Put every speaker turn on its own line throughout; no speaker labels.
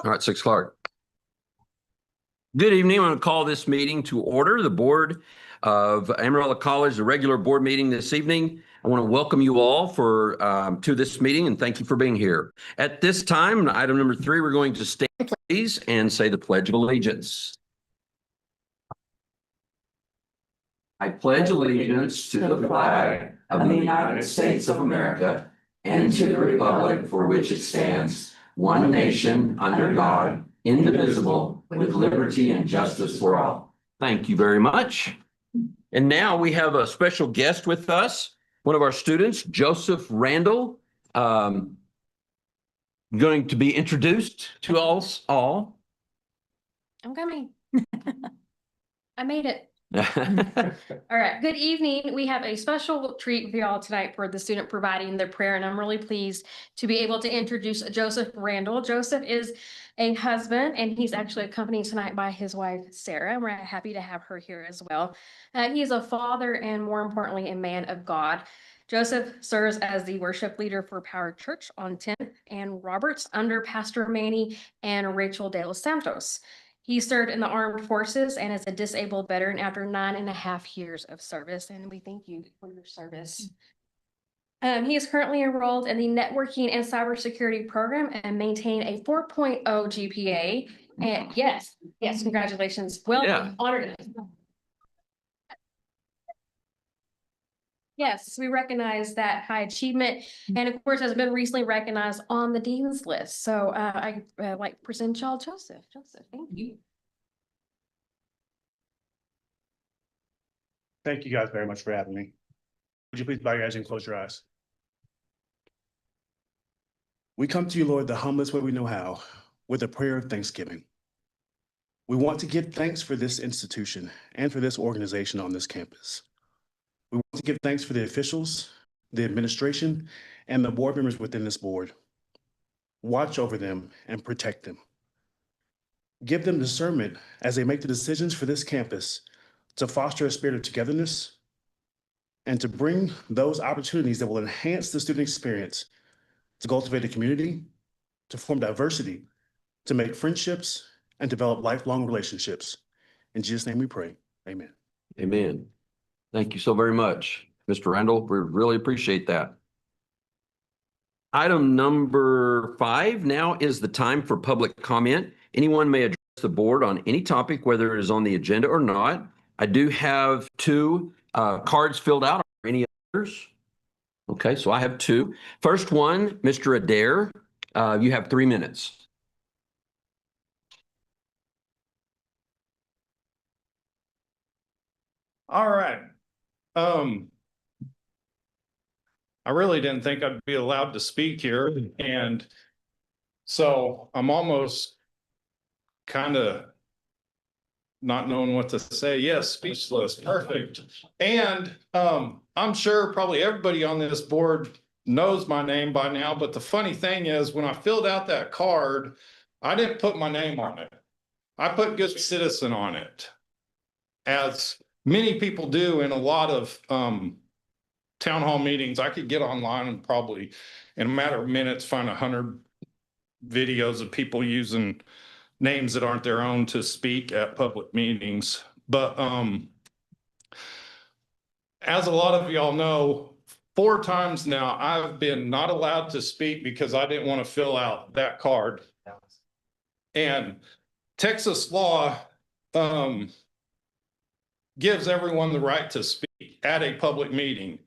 All right, 6 o'clock. Good evening. I'm going to call this meeting to order. The board of Amarillo College, the regular board meeting this evening. I want to welcome you all to this meeting and thank you for being here. At this time, item number 3, we're going to stand, please, and say the Pledge of Allegiance. I pledge allegiance to the flag of the United States of America and to the republic for which it stands, one nation, under God, indivisible, with liberty and justice for all. Thank you very much. And now we have a special guest with us, one of our students, Joseph Randall, going to be introduced to us all.
I'm coming. I made it. All right. Good evening. We have a special treat for y'all tonight for the student providing the prayer, and I'm really pleased to be able to introduce Joseph Randall. Joseph is a husband, and he's actually accompanied tonight by his wife, Sarah. We're happy to have her here as well. He is a father and, more importantly, a man of God. Joseph serves as the worship leader for Power Church on 10th and Roberts under Pastor Manny and Rachel de los Santos. He served in the armed forces and is a disabled veteran after 9.5 years of service, and we thank you for your service. He is currently enrolled in the networking and cybersecurity program and maintain a 4.0 GPA. And yes, congratulations. Well, honored. Yes, we recognize that high achievement, and of course has been recently recognized on the Dean's List. So I like to present y'all Joseph. Joseph, thank you.
Thank you guys very much for having me. Would you please bow your heads and close your eyes? We come to you, Lord, the humblest way we know how, with a prayer of thanksgiving. We want to give thanks for this institution and for this organization on this campus. We want to give thanks for the officials, the administration, and the board members within this board. Watch over them and protect them. Give them discernment as they make the decisions for this campus to foster a spirit of togetherness and to bring those opportunities that will enhance the student experience, to cultivate a community, to form diversity, to make friendships, and develop lifelong relationships. In Jesus' name we pray, amen.
Amen. Thank you so very much, Mr. Randall. We really appreciate that. Item number 5 now is the time for public comment. Anyone may address the board on any topic, whether it is on the agenda or not. I do have 2 cards filled out. Are any others? Okay, so I have 2. First one, Mr. Adair, you have 3 minutes.
All right. I really didn't think I'd be allowed to speak here, and so I'm almost kind of not knowing what to say. Yes, speechless, perfect. And I'm sure probably everybody on this board knows my name by now, but the funny thing is when I filled out that card, I didn't put my name on it. I put good citizen on it, as many people do in a lot of town hall meetings. I could get online and probably in a matter of minutes find 100 videos of people using names that aren't their own to speak at public meetings. But as a lot of y'all know, 4 times now I've been not allowed to speak because I didn't want to fill out that card. And Texas law gives everyone the right to speak at a public meeting.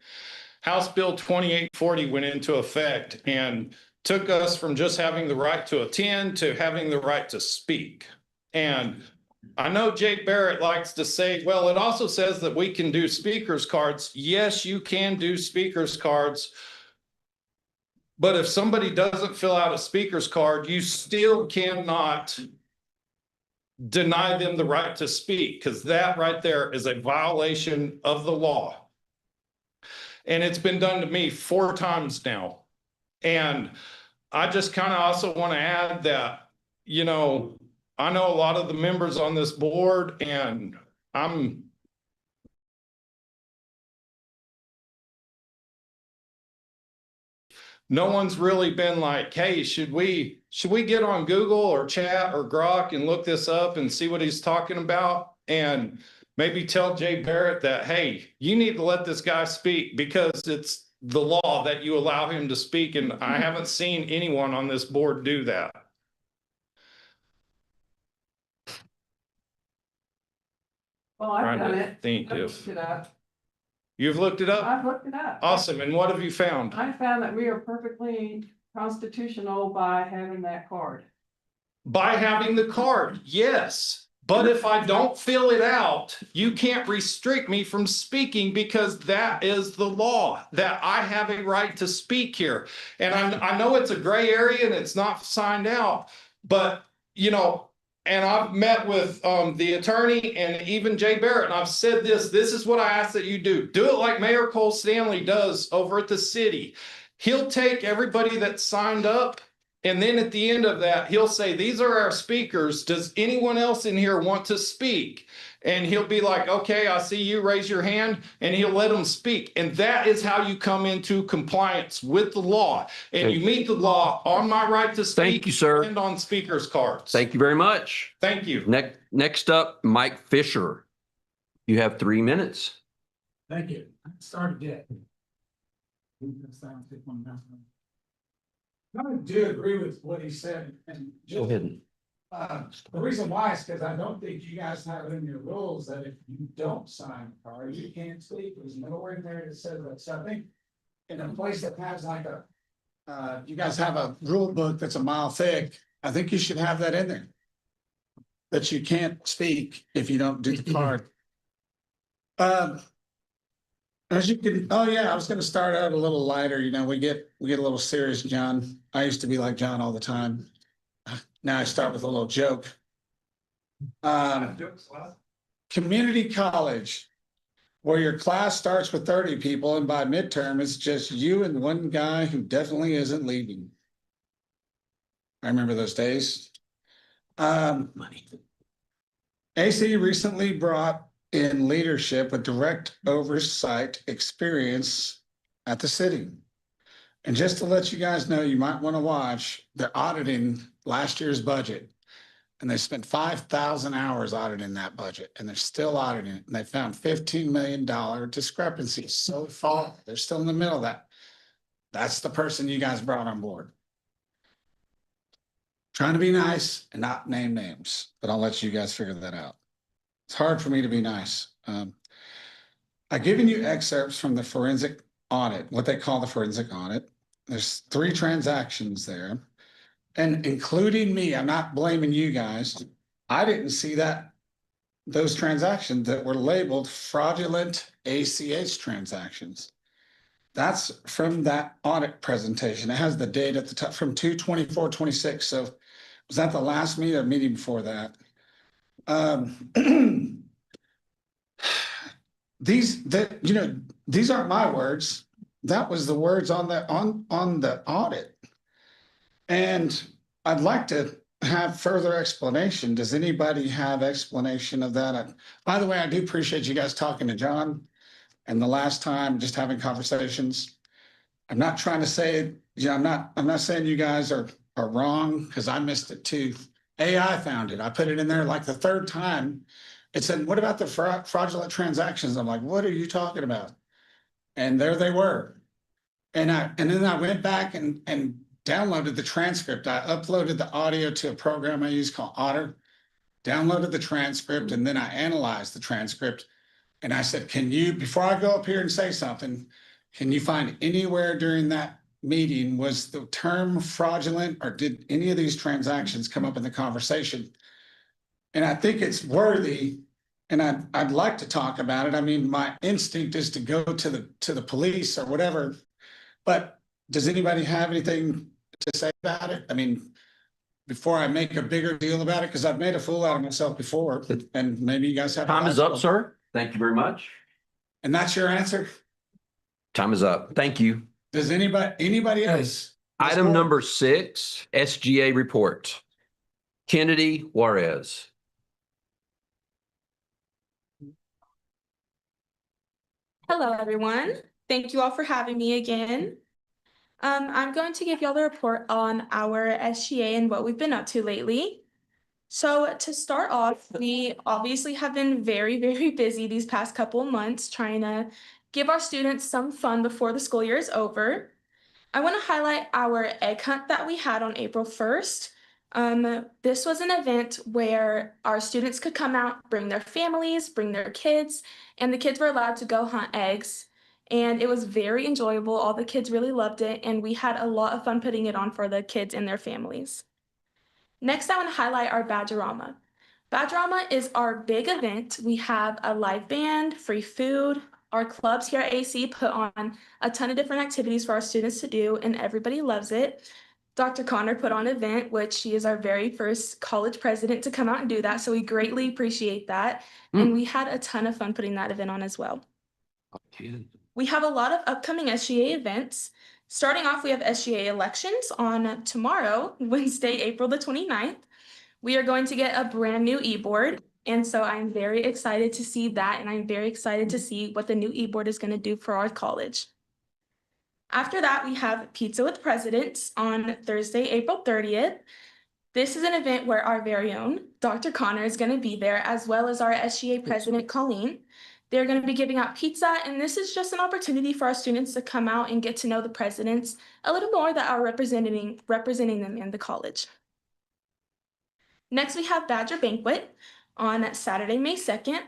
House Bill 2840 went into effect and took us from just having the right to attend to having the right to speak. And I know Jake Barrett likes to say, well, it also says that we can do speakers cards. Yes, you can do speakers cards. But if somebody doesn't fill out a speakers card, you still cannot deny them the right to speak, because that right there is a violation of the law. And it's been done to me 4 times now. And I just kind of also want to add that, you know, I know a lot of the members on this board, and no one's really been like, hey, should we should we get on Google or chat or Grok and look this up and see what he's talking about? And maybe tell Jay Barrett that, hey, you need to let this guy speak because it's the law that you allow him to speak. And I haven't seen anyone on this board do that.
Well, I've
Trying
done
to
it.
think
I've
if
looked it up.
you've looked it up.
I've looked it up.
Awesome. And what have you found?
I found that we are perfectly constitutional by having that card.
By having the card, yes. But if I don't fill it out, you can't restrict me from speaking because that is the law, that I have a right to speak here. And I know it's a gray area and it's not signed out, but you know, and I've met with the attorney and even Jay Barrett, and I've said this is what I ask that you do. Do it like Mayor Cole Stanley does over at the city. He'll take everybody that signed up, and then at the end of that, he'll say, these are our speakers. Does anyone else in here want to speak? And he'll be like, okay, I see you, raise your hand, and he'll let them speak. And that is how you come into compliance with the law. And you meet the law on my right to speak.
Thank you, sir.
And on speakers cards.
Thank you very much.
Thank you.
Next up, Mike Fisher. You have 3 minutes.
Thank you. Started yet. I do agree with what he said, and
Go
just,
ahead.
the reason why is because I don't think you guys have it in your rules that if you don't sign a card, you can't speak. There's nowhere in there that says that. So I think in a place that has like a, you guys have a rule book that's a mile thick, I think you should have that in there. That you can't speak if you don't do the card. As you can, oh yeah, I was gonna start out a little lighter, you know, we get a little serious, John. I used to be like John all the time. Now I start with a little joke. Community college, where your class starts with 30 people and by midterm, it's just you and one guy who definitely isn't leaving. I remember those days. AC recently brought in leadership with direct oversight experience at the city. And just to let you guys know, you might want to watch, they're auditing last year's budget. And they spent 5,000 hours auditing that budget, and they're still auditing it. And they found $15 million discrepancy so far. They're still in the middle of that. That's the person you guys brought on board. Trying to be nice and not name names, but I'll let you guys figure that out. It's hard for me to be nice. I've given you excerpts from the forensic audit, what they call the forensic audit. There's 3 transactions there. And including me, I'm not blaming you guys. I didn't see those transactions that were labeled fraudulent ACH transactions. That's from that audit presentation. It has the date at the top from 2/24/26. So was that the last meeting or meeting before that? These aren't my words. That was the words on the audit. And I'd like to have further explanation. Does anybody have explanation of that? By the way, I do appreciate you guys talking to John and the last time just having conversations. I'm not trying to say, I'm not saying you guys are wrong because I missed it too. AI found it. I put it in there like the 3rd time. It said, what about the fraudulent transactions? I'm like, what are you talking about? And there they were. And then I went back and downloaded the transcript. I uploaded the audio to a program I use called Otter, downloaded the transcript, and then I analyzed the transcript. And I said, can you, before I go up here and say something, can you find anywhere during that meeting was the term fraudulent, or did any of these transactions come up in the conversation? And I think it's worthy, and I'd like to talk about it. I mean, my instinct is to go to the police or whatever, but does anybody have anything to say about it? I mean, before I make a bigger deal about it, because I've made a fool out of myself before, and maybe you guys have.
Time is up, sir. Thank you very much.
And that's your answer?
Time is up. Thank you.
Does anybody else?
Item number 6, SGA report. Kennedy Juarez.
Hello, everyone. Thank you all for having me again. I'm going to give y'all the report on our SGA and what we've been up to lately. So to start off, we obviously have been very, very busy these past couple of months trying to give our students some fun before the school year is over. I want to highlight our egg hunt that we had on April 1st. This was an event where our students could come out, bring their families, bring their kids, and the kids were allowed to go hunt eggs. And it was very enjoyable. All the kids really loved it, and we had a lot of fun putting it on for the kids and their families. Next, I want to highlight our Badgerama. Badgerama is our big event. We have a live band, free food. Our clubs here at AC put on a ton of different activities for our students to do, and everybody loves it. Dr. Connor put on an event, which she is our very first college president to come out and do that, so we greatly appreciate that. And we had a ton of fun putting that event on as well. We have a lot of upcoming SGA events. Starting off, we have SGA elections on tomorrow, Wednesday, April the 29th. We are going to get a brand new e-board, and so I'm very excited to see that, and I'm very excited to see what the new e-board is going to do for our college. After that, we have Pizza with Presidents on Thursday, April 30th. This is an event where our very own Dr. Connor is going to be there, as well as our SGA president, Colleen. They're going to be giving out pizza, and this is just an opportunity for our students to come out and get to know the presidents a little more that are representing them in the college. Next, we have Badger Banquet on Saturday, May 2nd.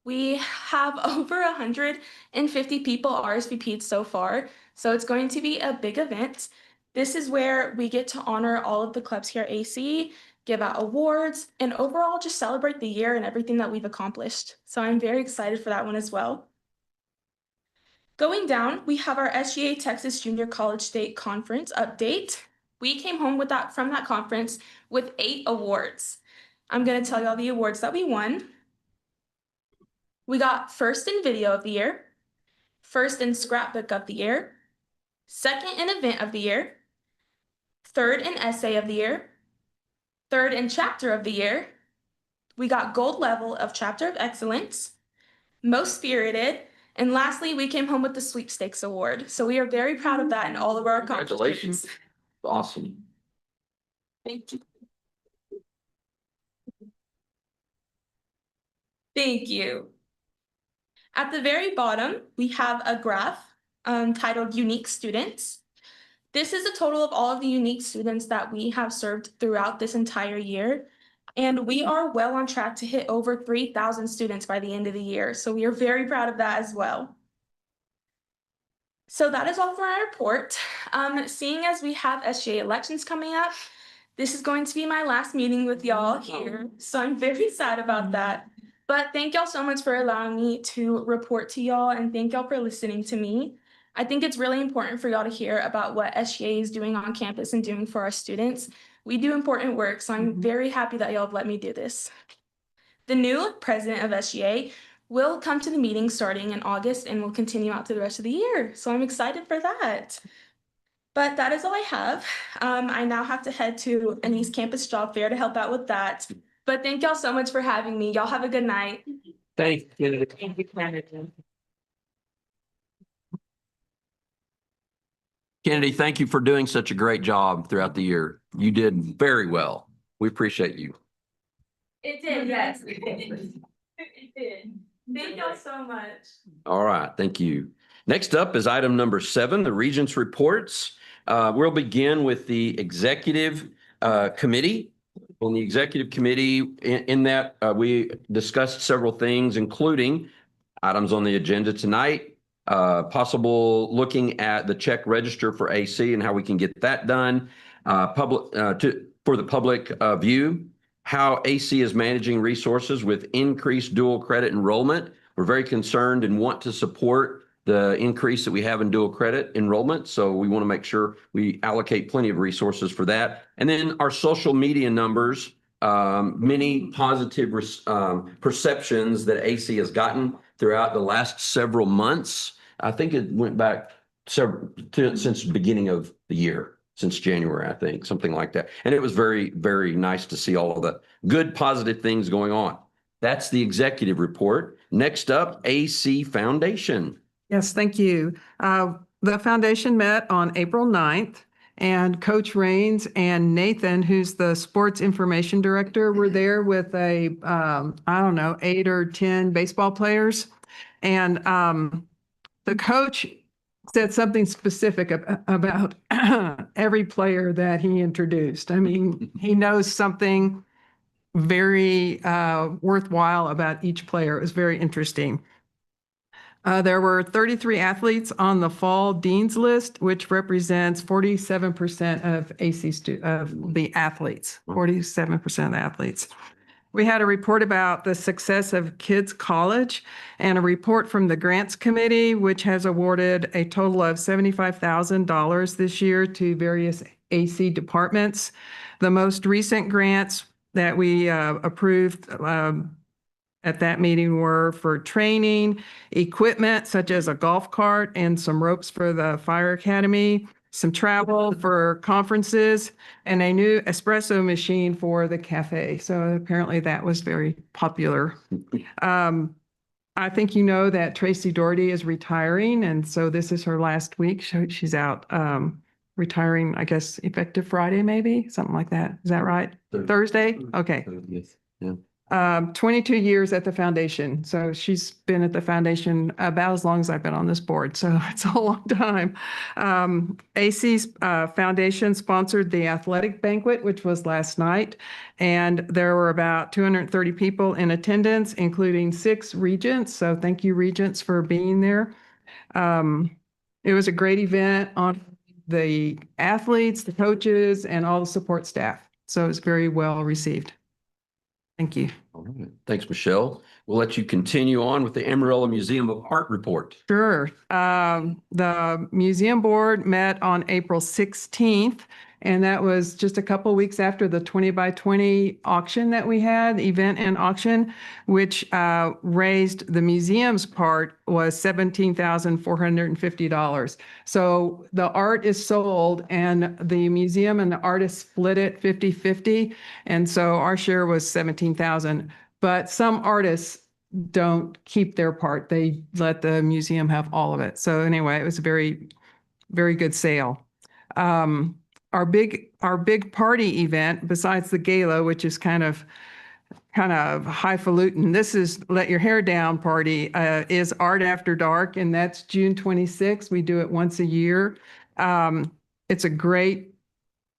We have over 150 people RSVP'd so far, so it's going to be a big event. This is where we get to honor all of the clubs here at AC, give out awards, and overall just celebrate the year and everything that we've accomplished. So I'm very excited for that one as well. Going down, we have our SGA Texas Junior College State Conference update. We came home with from that conference with 8 awards. I'm going to tell y'all the awards that we won. We got first in video of the year, first in scrapbook of the year, second in event of the year, third in essay of the year, third in chapter of the year. We got gold level of chapter of excellence, most spirited, and lastly, we came home with the sweepstakes award. So we are very proud of that and all of our accomplishments.
Congratulations. Awesome.
Thank you. Thank you. At the very bottom, we have a graph titled Unique Students. This is a total of all of the unique students that we have served throughout this entire year. And we are well on track to hit over 3,000 students by the end of the year. So we are very proud of that as well. So that is all for our report. Seeing as we have SGA elections coming up, this is going to be my last meeting with y'all here. So I'm very sad about that. But thank y'all so much for allowing me to report to y'all, and thank y'all for listening to me. I think it's really important for y'all to hear about what SGA is doing on campus and doing for our students. We do important work, so I'm very happy that y'all have let me do this. The new president of SGA will come to the meeting starting in August and will continue out to the rest of the year. So I'm excited for that. But that is all I have. I now have to head to an East Campus job fair to help out with that. But thank y'all so much for having me. Y'all have a good night.
Thank you.
Thank you,
Kennedy, thank you for doing such a great job throughout the year. You did very well. We appreciate you.
It did, yes. It did. Thank y'all so much.
All right, thank you. Next up is item number 7, the Regents reports. We'll begin with the executive committee. On the executive committee, in that we discussed several things, including items on the agenda tonight, possible looking at the check register for AC and how we can get that done, for the public view, how AC is managing resources with increased dual credit enrollment. We're very concerned and want to support the increase that we have in dual credit enrollment. So we want to make sure we allocate plenty of resources for that. And then our social media numbers, many positive perceptions that AC has gotten throughout the last several months. I think it went back since the beginning of the year, since January, I think, something like that. And it was very, very nice to see all of the good, positive things going on. That's the executive report. Next up, AC Foundation.
Yes, thank you. the foundation met on April 9th, and Coach Rains and Nathan, who's the sports information director, were there with I don't know, 8 or 10 baseball players. And the coach said something specific about every player that he introduced. I mean, he knows something very worthwhile about each player. It was very interesting. There were 33 athletes on the fall dean's list, which represents 47% of of the athletes, 47% of the athletes. We had a report about the success of Kids College and a report from the Grants Committee, which has awarded a total of $75,000 this year to various AC departments. The most recent grants that we approved at that meeting were for training, equipment such as a golf cart and some ropes for the fire academy, some travel for conferences, and a new espresso machine for the cafe. So apparently that was very popular. I think you know that Tracy Doherty is retiring, and so this is her last week. She's out retiring, I guess, effective Friday, maybe, something like that. Is that right? Thursday? Okay.
Yes. Yeah.
22 years at the foundation. So she's been at the foundation about as long as I've been on this board. So it's a long time. AC's foundation sponsored the athletic banquet, which was last night. And there were about 230 people in attendance, including 6 regents. So thank you, regents, for being there. It was a great event on the athletes, the coaches, and all the support staff. So it was very well received. Thank you.
All right. Thanks, Michelle. We'll let you continue on with the Amarillo Museum of Art report.
Sure. The museum board met on April 16th, and that was just a couple weeks after the 20 by 20 auction that we had, event and auction, which raised the museum's part was $17,450. So the art is sold, and the museum and the artist split it 50-50. And so our share was 17,000. But some artists don't keep their part. They let the museum have all of it. So anyway, it was a very, very good sale. Our big party event, besides the gala, which is kind of highfalutin, this is Let Your Hair Down party, is Art After Dark, and that's June 26th. We do it once a year. It's a great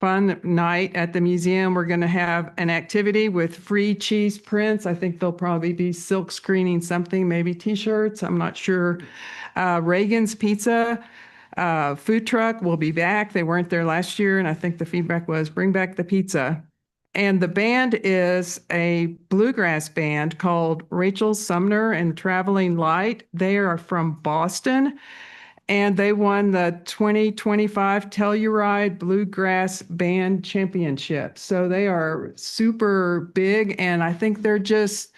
fun night at the museum. We're going to have an activity with free cheese prints. I think they'll probably be silk screening something, maybe t-shirts. I'm not sure. Reagan's Pizza food truck will be back. They weren't there last year, and I think the feedback was bring back the pizza. And the band is a bluegrass band called Rachel Sumner and Traveling Light. They are from Boston, and they won the 2025 Telluride Bluegrass Band Championship. So they are super big, and I think they're just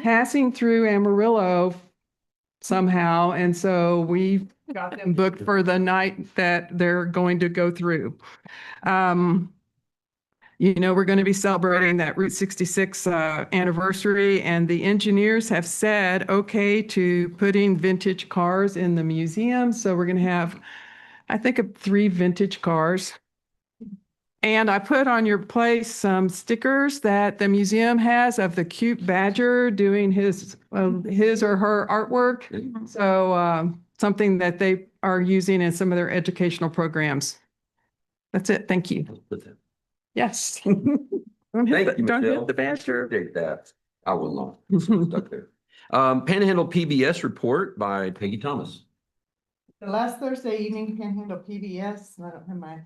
passing through Amarillo somehow. And so we got them booked for the night that they're going to go through. You know, we're going to be celebrating that Route 66 anniversary, and the engineers have said, okay, to putting vintage cars in the museum. So we're going to have, I think, 3 vintage cars. And I put on your place some stickers that the museum has of the cute badger doing his or her artwork. So something that they are using in some of their educational programs. That's it. Thank you. Yes.
Thank you,
Don't
Michelle.
hit the badger.
Appreciate that. I will not. Stuck there. Panhandle PBS report by Peggy Thomas.
The last Thursday evening, Panhandle PBS, I don't have my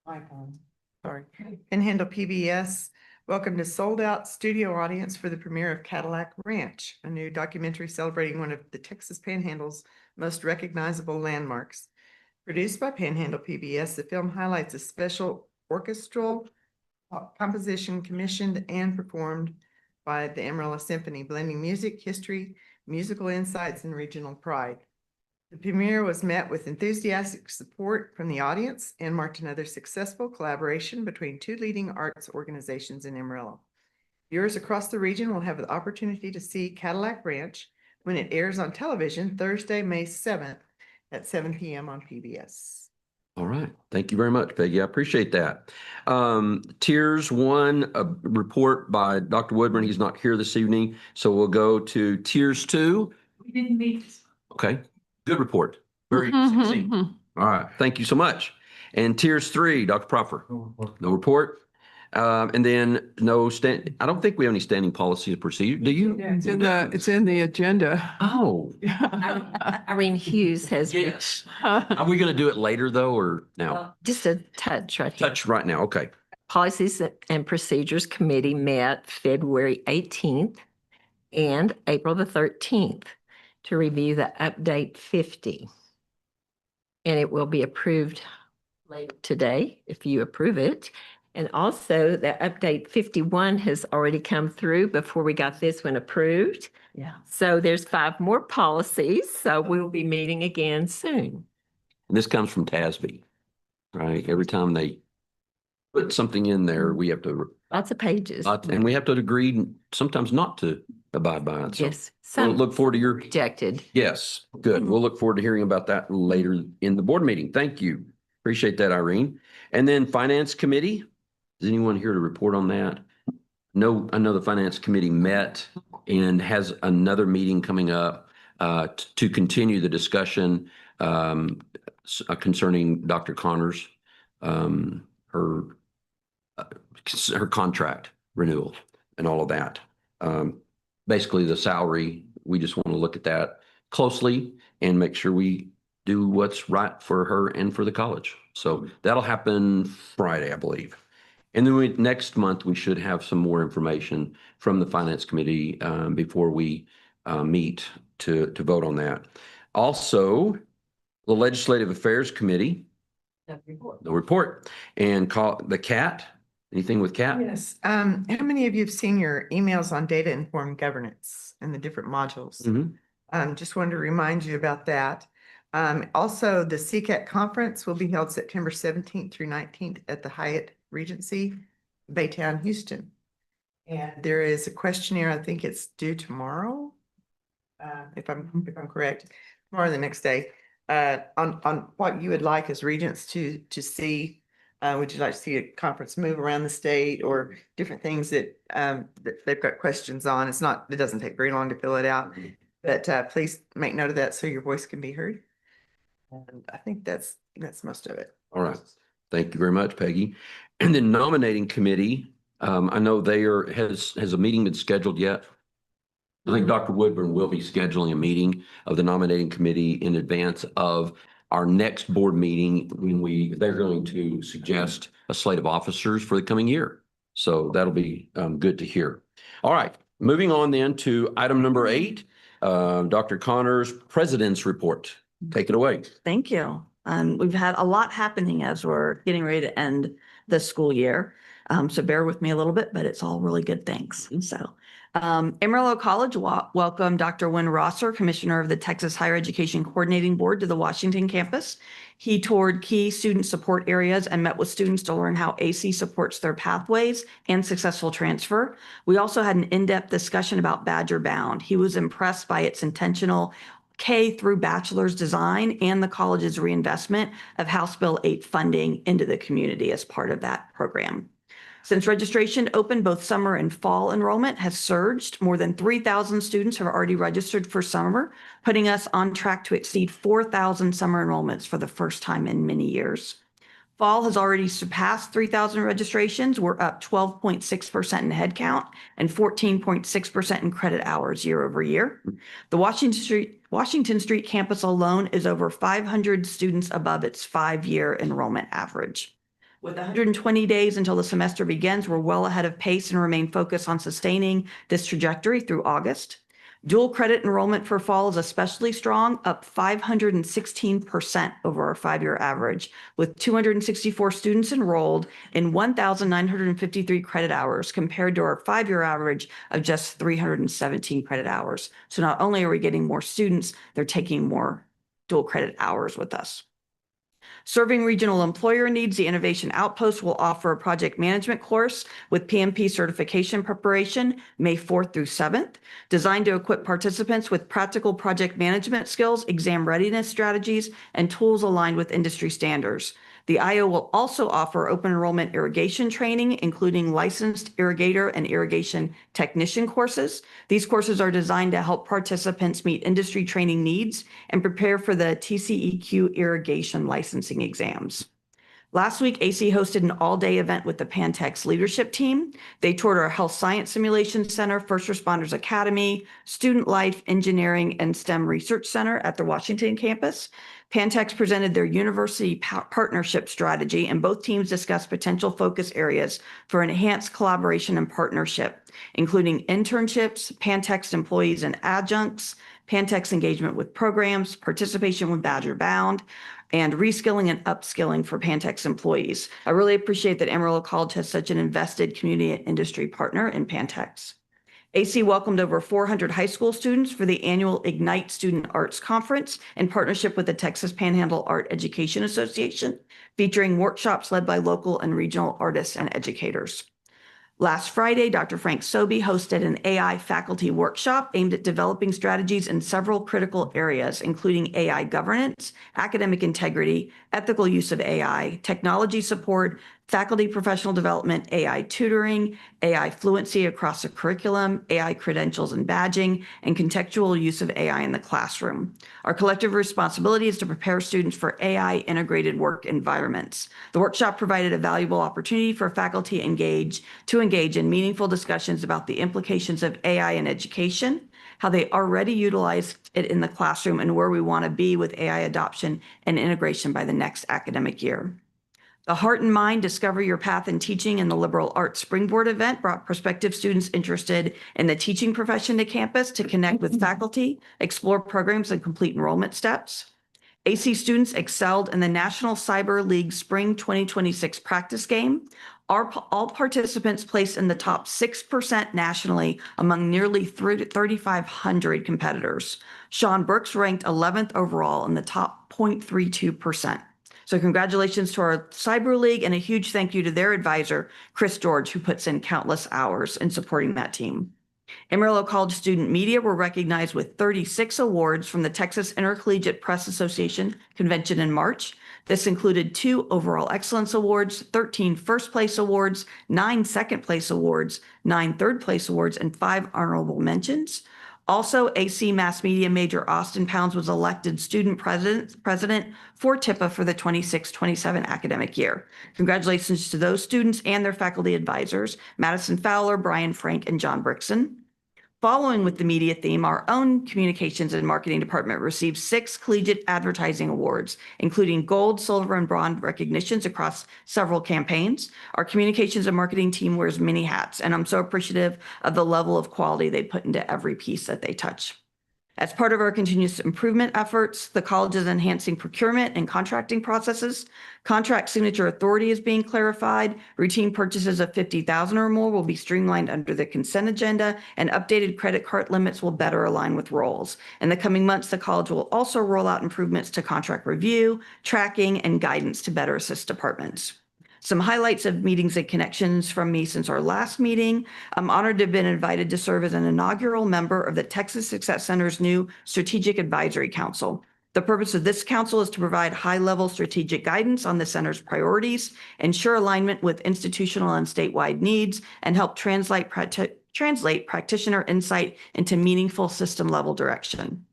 mic on, sorry. Panhandle PBS welcomed a sold-out studio audience for the premiere of Cadillac Ranch, a new documentary celebrating one of the Texas Panhandle's most recognizable landmarks. Produced by Panhandle PBS, the film highlights a special orchestral composition commissioned and performed by the Amarillo Symphony, blending music, history, musical insights, and regional pride. The premiere was met with enthusiastic support from the audience and marked another successful collaboration between 2 leading arts organizations in Amarillo. Viewers across the region will have the opportunity to see Cadillac Ranch when it airs on television Thursday, May 7th at 7 p.m. on PBS.
All right. Thank you very much, Peggy. I appreciate that. Tiers 1, a report by Dr. Woodburn. He's not here this evening. So we'll go to Tiers 2.
We didn't meet.
Okay. Good report. Very succinct. All right. Thank you so much. And Tiers 3, Dr. Proffer. No report. And then I don't think we have any standing policy and procedure. Do you?
It's in the agenda.
Oh,
Irene Hughes has
yes. Are we going to do it later though, or now?
just a touch right here.
Touch right now. Okay.
Policies and Procedures Committee met February 18th and April the 13th to review the update 50. And it will be approved later today if you approve it. And also the update 51 has already come through before we got this one approved.
Yeah.
So there's 5 more policies. So we will be meeting again soon.
And this comes from TASB, right? Every time they put something in there, we have to,
Lots of pages.
and we have to agree sometimes not to abide by it. So
Yes.
we'll
Some
look forward to your,
rejected.
yes, good. We'll look forward to hearing about that later in the board meeting. Thank you. Appreciate that, Irene. And then Finance Committee, is anyone here to report on that? No, I know the Finance Committee met and has another meeting coming up to continue the discussion concerning Dr. Connors, her contract renewal and all of that. Basically the salary, we just want to look at that closely and make sure we do what's right for her and for the college. So that'll happen Friday, I believe. And then next month, we should have some more information from the Finance Committee before we meet to vote on that. Also, the Legislative Affairs Committee, the report, and the CAT, anything with CAT?
Yes. How many of you have seen your emails on data informed governance and the different modules? Just wanted to remind you about that. Also, the CCAT conference will be held September 17th through 19th at the Hyatt Regency, Baytown, Houston. And there is a questionnaire, I think it's due tomorrow. If I'm correct, tomorrow, the next day, on what you would like as regents to see. Would you like to see a conference move around the state or different things that they've got questions on? It doesn't take very long to fill it out, but please make note of that so your voice can be heard. And I think that's most of it.
All right. Thank you very much, Peggy. And then nominating committee, I know has a meeting been scheduled yet? I think Dr. Woodburn will be scheduling a meeting of the nominating committee in advance of our next board meeting when they're going to suggest a slate of officers for the coming year. So that'll be good to hear. All right, moving on then to item number 8, Dr. Connors' President's Report. Take it away.
Thank you. We've had a lot happening as we're getting ready to end the school year. So bear with me a little bit, but it's all really good things. So Amarillo College welcomed Dr. Wynn Rosser, Commissioner of the Texas Higher Education Coordinating Board, to the Washington campus. He toured key student support areas and met with students to learn how AC supports their pathways and successful transfer. We also had an in-depth discussion about Badger Bound. He was impressed by its intentional K through bachelor's design and the college's reinvestment of House Bill 8 funding into the community as part of that program. Since registration opened, both summer and fall enrollment has surged. More than 3,000 students have already registered for summer, putting us on track to exceed 4,000 summer enrollments for the first time in many years. Fall has already surpassed 3,000 registrations. We're up 12.6% in headcount and 14.6% in credit hours year over year. The Washington Street campus alone is over 500 students above its 5-year enrollment average. With 120 days until the semester begins, we're well ahead of pace and remain focused on sustaining this trajectory through August. Dual credit enrollment for fall is especially strong, up 516% over our 5-year average, with 264 students enrolled in 1,953 credit hours compared to our 5-year average of just 317 credit hours. So not only are we getting more students, they're taking more dual credit hours with us. Serving regional employer needs, the Innovation Outpost will offer a project management course with PMP certification preparation May 4th through 7th, designed to equip participants with practical project management skills, exam readiness strategies, and tools aligned with industry standards. The IO will also offer open enrollment irrigation training, including licensed irrigator and irrigation technician courses. These courses are designed to help participants meet industry training needs and prepare for the TCEQ irrigation licensing exams. Last week, AC hosted an all-day event with the Pantex leadership team. They toured our Health Science Simulation Center, First Responders Academy, Student Life, Engineering, and STEM Research Center at the Washington campus. Pantex presented their university partnership strategy, and both teams discussed potential focus areas for enhanced collaboration and partnership, including internships, Pantex employees and adjuncts, Pantex engagement with programs, participation with Badger Bound, and reskilling and upskilling for Pantex employees. I really appreciate that Amarillo College has such an invested community and industry partner in Pantex. AC welcomed over 400 high school students for the annual Ignite Student Arts Conference in partnership with the Texas Panhandle Art Education Association, featuring workshops led by local and regional artists and educators. Last Friday, Dr. Frank Sobey hosted an AI faculty workshop aimed at developing strategies in several critical areas, including AI governance, academic integrity, ethical use of AI, technology support, faculty professional development, AI tutoring, AI fluency across the curriculum, AI credentials and badging, and contextual use of AI in the classroom. Our collective responsibility is to prepare students for AI integrated work environments. The workshop provided a valuable opportunity for faculty to engage in meaningful discussions about the implications of AI in education, how they already utilize it in the classroom, and where we want to be with AI adoption and integration by the next academic year. The Heart and Mind Discover Your Path in Teaching and the Liberal Arts Springboard event brought prospective students interested in the teaching profession to campus to connect with faculty, explore programs, and complete enrollment steps. AC students excelled in the National Cyber League Spring 2026 practice game. All participants placed in the top 6% nationally among nearly 3,500 competitors. Sean Brooks ranked 11th overall in the top 0.32%. So congratulations to our Cyber League, and a huge thank you to their advisor, Chris George, who puts in countless hours in supporting that team. Amarillo College student media were recognized with 36 awards from the Texas Intercollegiate Press Association convention in March. This included 2 overall excellence awards, 13 first place awards, 9 second place awards, 9 third place awards, and 5 honorable mentions. Also, AC Mass Media major Austin Pounds was elected student president for TIPA for the 26-27 academic year. Congratulations to those students and their faculty advisors, Madison Fowler, Brian Frank, and John Brickson. Following with the media theme, our own communications and marketing department received 6 collegiate advertising awards, including gold, silver, and bronze recognitions across several campaigns. Our communications and marketing team wears many hats, and I'm so appreciative of the level of quality they put into every piece that they touch. As part of our continuous improvement efforts, the college is enhancing procurement and contracting processes. Contract signature authority is being clarified. Routine purchases of $50,000 or more will be streamlined under the consent agenda, and updated credit card limits will better align with roles. In the coming months, the college will also roll out improvements to contract review, tracking, and guidance to better assist departments. Some highlights of meetings and connections from me since our last meeting. I'm honored to have been invited to serve as an inaugural member of the Texas Success Center's new Strategic Advisory Council. The purpose of this council is to provide high-level strategic guidance on the center's priorities, ensure alignment with institutional and statewide needs, and help translate practitioner insight into meaningful system-level direction.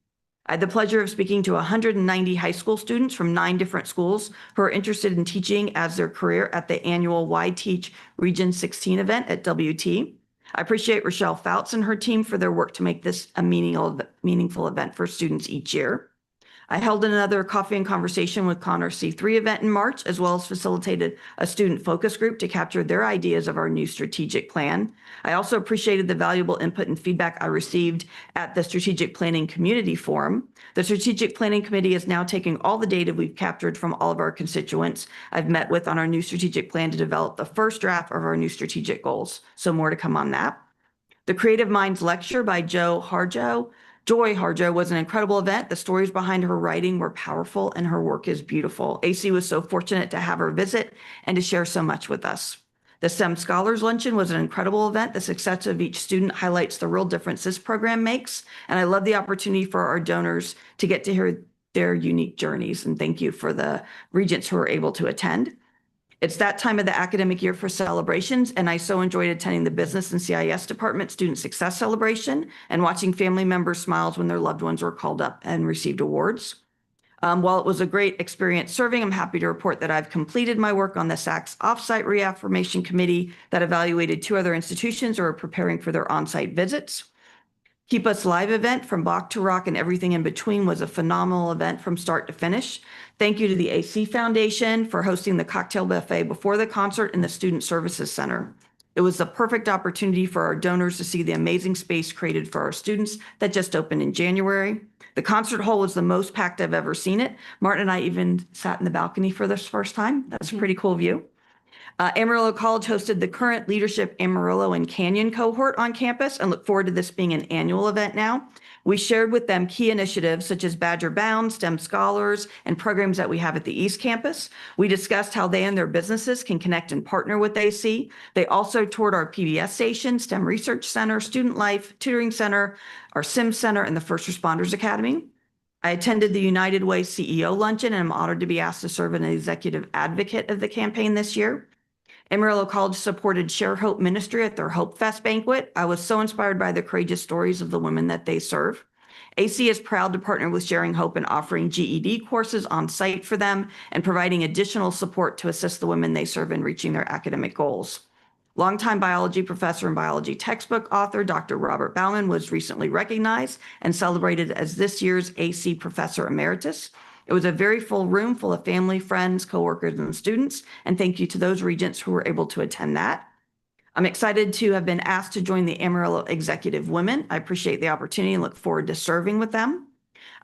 I had the pleasure of speaking to 190 high school students from 9 different schools who are interested in teaching as their career at the annual Why Teach Region 16 event at WT. I appreciate Rochelle Fouts and her team for their work to make this a meaningful event for students each year. I held another coffee and conversation with Connor C3 event in March, as well as facilitated a student focus group to capture their ideas of our new strategic plan. I also appreciated the valuable input and feedback I received at the Strategic Planning Community Forum. The Strategic Planning Committee is now taking all the data we've captured from all of our constituents I've met with on our new strategic plan to develop the first draft of our new strategic goals. So more to come on that. The Creative Minds lecture by Joe Harjo Joy Harjo was an incredible event. The stories behind her writing were powerful and her work is beautiful. AC was so fortunate to have her visit and to share so much with us. The STEM Scholars Luncheon was an incredible event. The success of each student highlights the real difference this program makes. And I love the opportunity for our donors to get to hear their unique journeys. And thank you for the Regents who were able to attend. It's that time of the academic year for celebrations, and I so enjoyed attending the Business and CIS Department Student Success Celebration and watching family members' smiles when their loved ones were called up and received awards. While it was a great experience serving, I'm happy to report that I've completed my work on the SACS Offsite Reaffirmation Committee that evaluated 2 other institutions who are preparing for their onsite visits. Keep Us Live event from Bach to Rock and everything in between was a phenomenal event from start to finish. Thank you to the AC Foundation for hosting the cocktail buffet before the concert in the Student Services Center. It was the perfect opportunity for our donors to see the amazing space created for our students that just opened in January. The concert hall was the most packed I've ever seen it. Martin and I even sat in the balcony for this first time. That's a pretty cool view. Amarillo College hosted the current Leadership Amarillo and Canyon cohort on campus and look forward to this being an annual event now. We shared with them key initiatives such as Badger Bound, STEM Scholars, and programs that we have at the East Campus. We discussed how they and their businesses can connect and partner with AC. They also toured our PBS station, STEM Research Center, Student Life, Tutoring Center, our SIM Center, and the First Responders Academy. I attended the United Way CEO luncheon and I'm honored to be asked to serve as an executive advocate of the campaign this year. Amarillo College supported Share Hope Ministry at their Hope Fest banquet. I was so inspired by the courageous stories of the women that they serve. AC is proud to partner with Sharing Hope in offering GED courses on site for them and providing additional support to assist the women they serve in reaching their academic goals. Longtime biology professor and biology textbook author, Dr. Robert Bauman, was recently recognized and celebrated as this year's AC Professor Emeritus. It was a very full room full of family, friends, coworkers, and students. And thank you to those Regents who were able to attend that. I'm excited to have been asked to join the Amarillo Executive Women. I appreciate the opportunity and look forward to serving with them.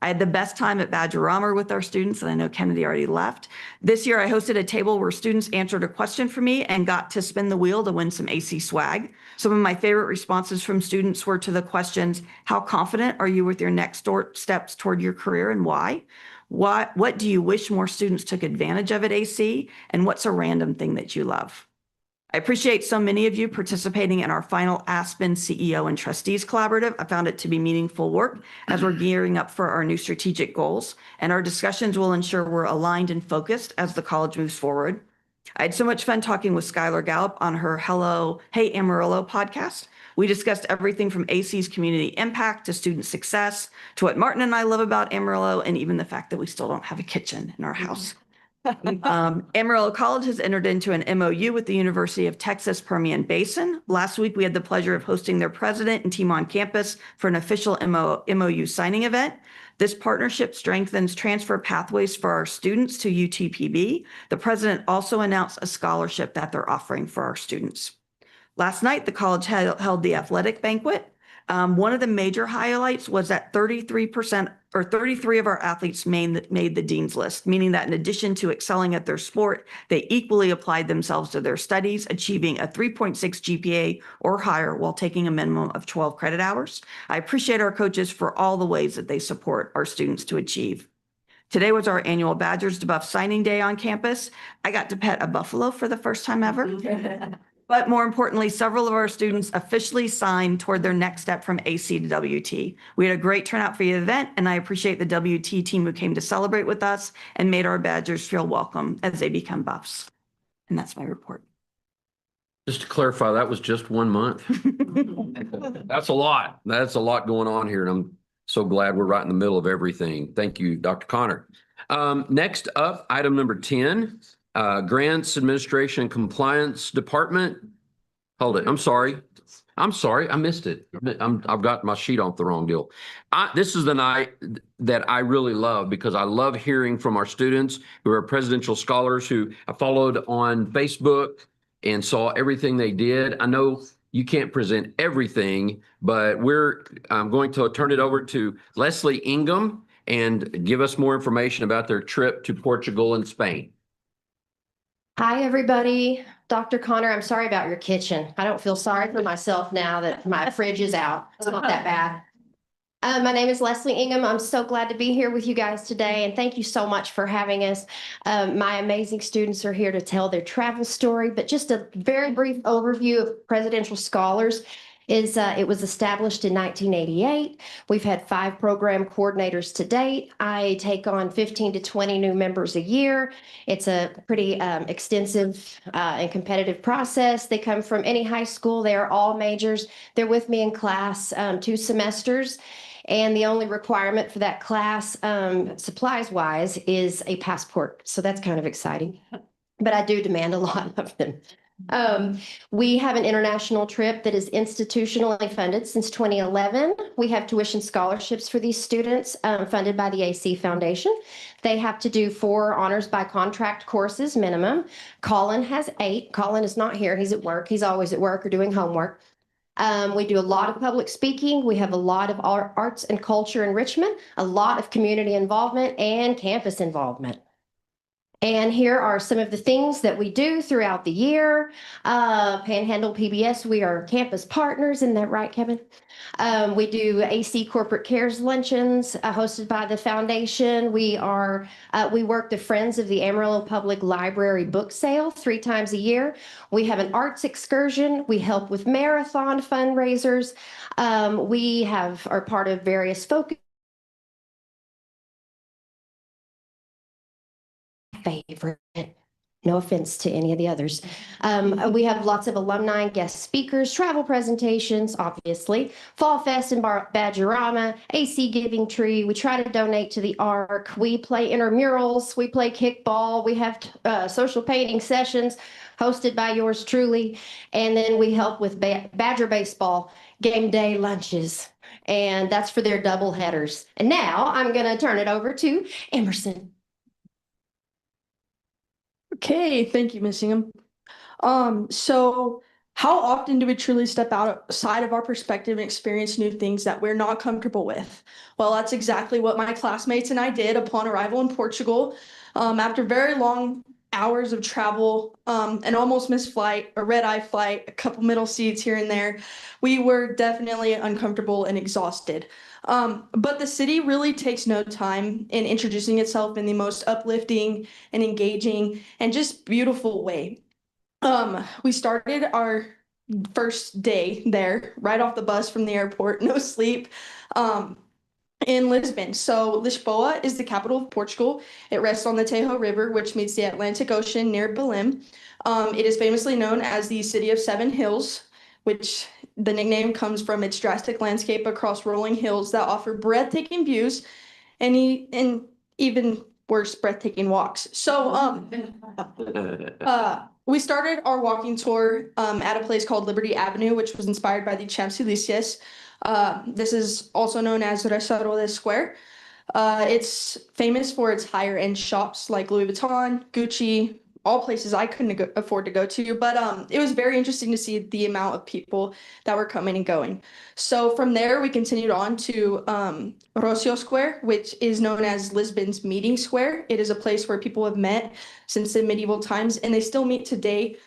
I had the best time at Badger-Romer with our students, and I know Kennedy already left. This year, I hosted a table where students answered a question for me and got to spin the wheel to win some AC swag. Some of my favorite responses from students were to the questions, how confident are you with your next steps toward your career and why? What do you wish more students took advantage of at AC? And what's a random thing that you love? I appreciate so many of you participating in our final Aspen CEO and Trustees Collaborative. I found it to be meaningful work as we're gearing up for our new strategic goals, and our discussions will ensure we're aligned and focused as the college moves forward. I had so much fun talking with Skylar Gallup on her Hey Amarillo podcast. We discussed everything from AC's community impact to student success to what Martin and I love about Amarillo and even the fact that we still don't have a kitchen in our house. Amarillo College has entered into an MOU with the University of Texas Permian Basin. Last week, we had the pleasure of hosting their president and team on campus for an official MOU signing event. This partnership strengthens transfer pathways for our students to UTPB. The president also announced a scholarship that they're offering for our students. Last night, the college held the athletic banquet. One of the major highlights was that 33% of our athletes made the dean's list, meaning that in addition to excelling at their sport, they equally applied themselves to their studies, achieving a 3.6 GPA or higher while taking a minimum of 12 credit hours. I appreciate our coaches for all the ways that they support our students to achieve. Today was our annual Badgers to Buff signing day on campus. I got to pet a buffalo for the first time ever. But more importantly, several of our students officially signed toward their next step from AC to WT. We had a great turnout for the event, and I appreciate the WT team who came to celebrate with us and made our Badgers feel welcome as they become Buffs. And that's my report.
Just to clarify, that was just 1 month. That's a lot. That's a lot going on here, and I'm so glad we're right in the middle of everything. Thank you, Dr. Connor. Next up, item number 10. Grants Administration and Compliance Department. Hold it. I'm sorry. I missed it. I've got my sheet off the wrong deal. This is the night that I really love because I love hearing from our students who are presidential scholars who I followed on Facebook and saw everything they did. I know you can't present everything, but I'm going to turn it over to Leslie Ingham and give us more information about their trip to Portugal and Spain.
Hi, everybody. Dr. Connor, I'm sorry about your kitchen. I don't feel sorry for myself now that my fridge is out. It's not that bad. My name is Leslie Ingham. I'm so glad to be here with you guys today, and thank you so much for having us. My amazing students are here to tell their travel story, but just a very brief overview of Presidential Scholars is it was established in 1988. We've had 5 program coordinators to date. I take on 15 to 20 new members a year. It's a pretty extensive and competitive process. They come from any high school. They are all majors. They're with me in class 2 semesters. And the only requirement for that class, supplies-wise, is a passport. So that's kind of exciting. But I do demand a lot of them. We have an international trip that is institutionally funded since 2011. We have tuition scholarships for these students funded by the AC Foundation. They have to do 4 honors by contract courses minimum. Colin has 8. Colin is not here. He's at work. He's always at work or doing homework. We do a lot of public speaking. We have a lot of arts and culture enrichment, a lot of community involvement, and campus involvement. And here are some of the things that we do throughout the year. Panhandle PBS, we are campus partners. Isn't that right, Kevin? We do AC Corporate Cares luncheons hosted by the foundation. We work the Friends of the Amarillo Public Library book sale 3 times a year. We have an arts excursion. We help with marathon fundraisers. We are part of various focus favorite. No offense to any of the others. We have lots of alumni and guest speakers, travel presentations, obviously, Fall Fest and Badgerama, AC Giving Tree. We try to donate to the ARC. We play intramurals. We play kickball. We have social painting sessions hosted by yours truly. And then we help with Badger baseball game day lunches. And that's for their double headers. And now I'm going to turn it over to Emerson.
Okay, thank you, Miss Ingham. So how often do we truly step outside of our perspective and experience new things that we're not comfortable with? Well, that's exactly what my classmates and I did upon arrival in Portugal. After very long hours of travel, an almost missed flight, a red-eye flight, a couple middle seats here and there, we were definitely uncomfortable and exhausted. But the city really takes no time in introducing itself in the most uplifting and engaging and just beautiful way. We started our first day there right off the bus from the airport, no sleep, in Lisbon. So Lisboa is the capital of Portugal. It rests on the Tajo River, which meets the Atlantic Ocean near Belém. It is famously known as the City of 7 Hills, which the nickname comes from its drastic landscape across rolling hills that offer breathtaking views and even worse, breathtaking walks. So we started our walking tour at a place called Liberty Avenue, which was inspired by the Champs-Élysées. This is also known as Restaurant Square. It's famous for its higher end shops like Louis Vuitton, Gucci, all places I couldn't afford to go to, but it was very interesting to see the amount of people that were coming and going. So from there, we continued on to Rocio Square, which is known as Lisbon's meeting square. It is a place where people have met since the medieval times, and they still meet today,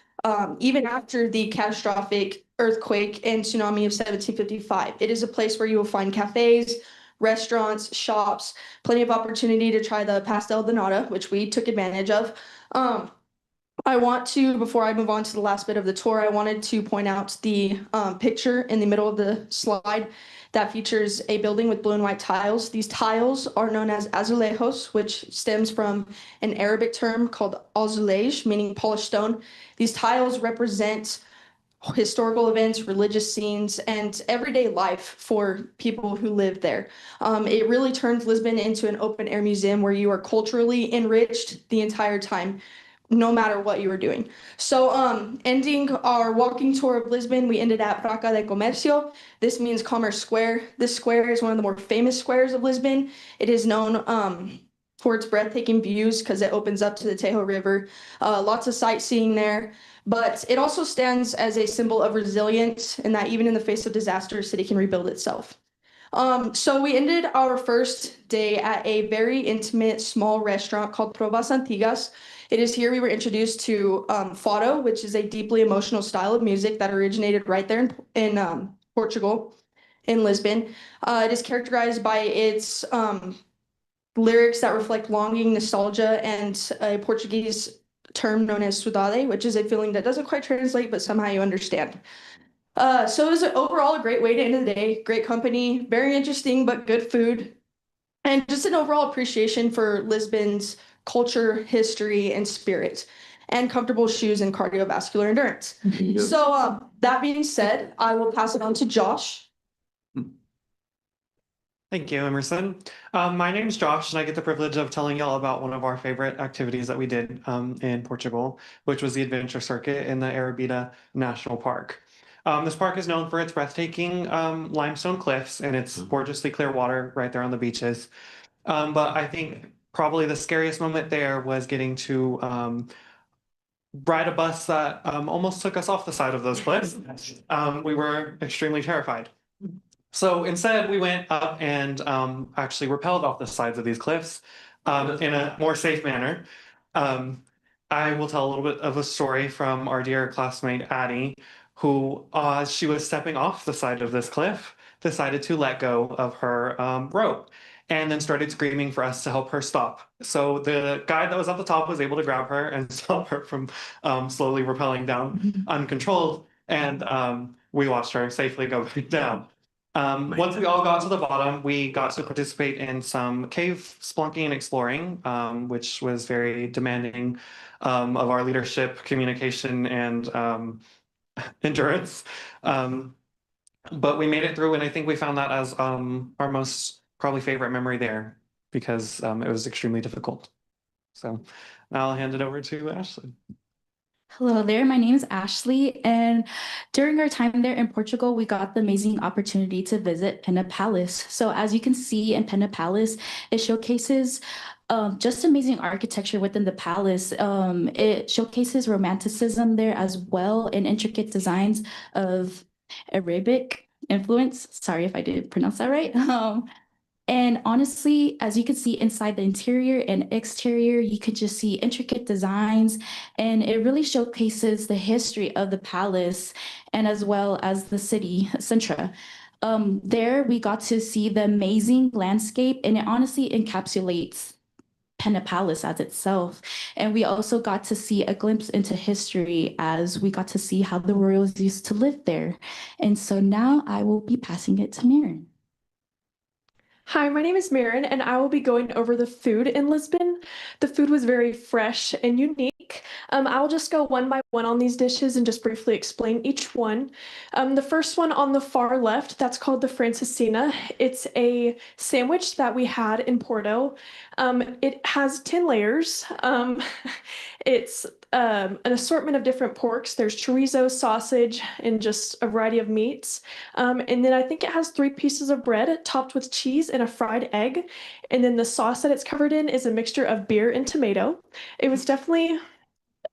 even after the catastrophic earthquake and tsunami of 1755. It is a place where you will find cafes, restaurants, shops, plenty of opportunity to try the pastel de nata, which we took advantage of. I want to, before I move on to the last bit of the tour, I wanted to point out the picture in the middle of the slide that features a building with blue and white tiles. These tiles are known as azulejos, which stems from an Arabic term called azulej, meaning polished stone. These tiles represent historical events, religious scenes, and everyday life for people who live there. It really turns Lisbon into an open air museum where you are culturally enriched the entire time, no matter what you were doing. So ending our walking tour of Lisbon, we ended at Praça de Comércio. This means Commerce Square. This square is one of the more famous squares of Lisbon. It is known for its breathtaking views because it opens up to the Tajo River. Lots of sightseeing there. But it also stands as a symbol of resilience and that even in the face of disaster, a city can rebuild itself. So we ended our first day at a very intimate, small restaurant called Provas Antigas. It is here we were introduced to fado, which is a deeply emotional style of music that originated right there in Portugal. in Lisbon. It is characterized by its lyrics that reflect longing, nostalgia, and a Portuguese term known as saudade, which is a feeling that doesn't quite translate, but somehow you understand. So it was overall a great way to end the day, great company, very interesting but good food, and just an overall appreciation for Lisbon's culture, history, and spirit, and comfortable shoes and cardiovascular endurance. So that being said, I will pass it on to Josh.
Thank you, Emerson. My name is Josh, and I get the privilege of telling y'all about one of our favorite activities that we did in Portugal, which was the adventure circuit in the Arabida National Park. This park is known for its breathtaking limestone cliffs and its gorgeously clear water right there on the beaches. But I think probably the scariest moment there was getting to ride a bus that almost took us off the side of those cliffs. We were extremely terrified. So instead, we went up and actually rappelled off the sides of these cliffs in a more safe manner. I will tell a little bit of a story from our dear classmate Addie, who, as she was stepping off the side of this cliff, decided to let go of her rope and then started screaming for us to help her stop. So the guy that was at the top was able to grab her and stop her from slowly rappelling down uncontrolled. And we watched her safely go back down. Once we all got to the bottom, we got to participate in some cave splunking and exploring, which was very demanding of our leadership, communication, and endurance. But we made it through, and I think we found that as our most probably favorite memory there because it was extremely difficult. So now I'll hand it over to Ashley.
Hello there, my name is Ashley, and during our time there in Portugal, we got the amazing opportunity to visit Pena Palace. So as you can see in Pena Palace, it showcases just amazing architecture within the palace. It showcases romanticism there as well and intricate designs of Arabic influence. Sorry if I didn't pronounce that right. And honestly, as you can see inside the interior and exterior, you could just see intricate designs, and it really showcases the history of the palace and as well as the city, Sintra. There we got to see the amazing landscape, and it honestly encapsulates Pena Palace as itself. And we also got to see a glimpse into history as we got to see how the royals used to live there. And so now I will be passing it to Maren.
Hi, my name is Maren, and I will be going over the food in Lisbon. The food was very fresh and unique. I'll just go one by one on these dishes and just briefly explain each one. The first one on the far left, that's called the Francesinha. It's a sandwich that we had in Porto. It has 10 layers. It's an assortment of different porks. There's chorizo, sausage, and just a variety of meats. And then I think it has 3 pieces of bread topped with cheese and a fried egg. And then the sauce that it's covered in is a mixture of beer and tomato. It was definitely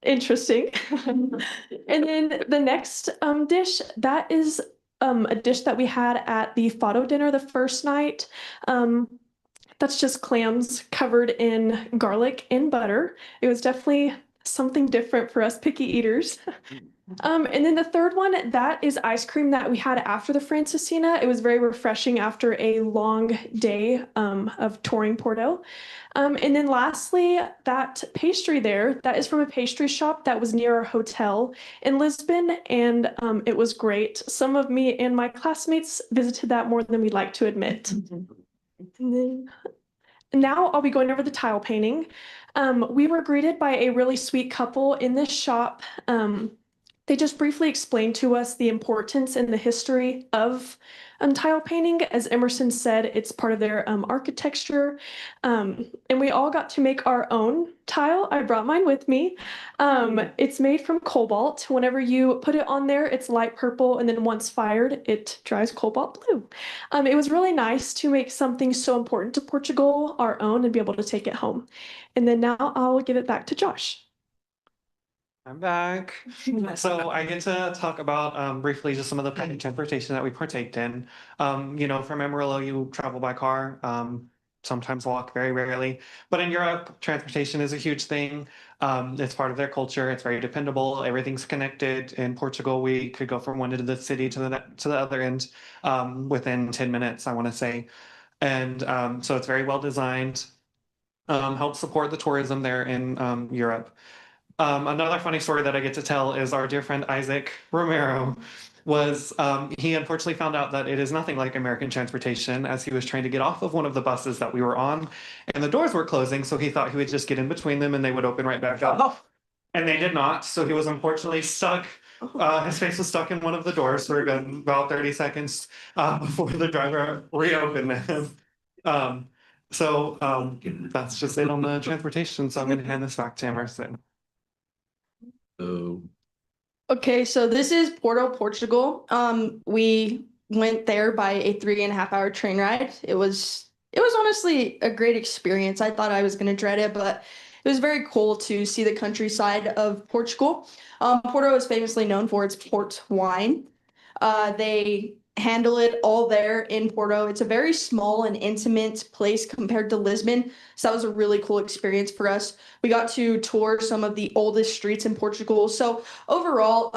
interesting. And then the next dish, that is a dish that we had at the Fado dinner the first night. That's just clams covered in garlic and butter. It was definitely something different for us picky eaters. And then the third one, that is ice cream that we had after the Francesinha. It was very refreshing after a long day of touring Porto. And then lastly, that pastry there, that is from a pastry shop that was near our hotel in Lisbon, and it was great. Some of me and my classmates visited that more than we'd like to admit. And then now I'll be going over the tile painting. We were greeted by a really sweet couple in this shop. They just briefly explained to us the importance and the history of tile painting. As Emerson said, it's part of their architecture. And we all got to make our own tile. I brought mine with me. It's made from cobalt. Whenever you put it on there, it's light purple, and then once fired, it dries cobalt blue. It was really nice to make something so important to Portugal our own and be able to take it home. And then now I'll give it back to Josh.
I'm back. So I get to talk about briefly just some of the public transportation that we partaked in. From Amarillo, you travel by car. sometimes walk, very rarely. But in Europe, transportation is a huge thing. It's part of their culture. It's very dependable. Everything's connected. In Portugal, we could go from one end of the city to the other end within 10 minutes, I want to say. And so it's very well designed. Helps support the tourism there in Europe. Another funny story that I get to tell is our dear friend Isaac Romero he unfortunately found out that it is nothing like American transportation as he was trying to get off of one of the buses that we were on and the doors were closing. So he thought he would just get in between them and they would open right back up. And they did not. So he was unfortunately stuck. His face was stuck in one of the doors for about 30 seconds before the driver reopened them. That's just it on the transportation. So I'm going to hand this back to Emerson.
Okay, so this is Porto, Portugal. We went there by a 3.5 hour train ride. It was honestly a great experience. I thought I was going to dread it, but it was very cool to see the countryside of Portugal. Porto is famously known for its port wine. They handle it all there in Porto. It's a very small and intimate place compared to Lisbon. So that was a really cool experience for us. We got to tour some of the oldest streets in Portugal. So overall,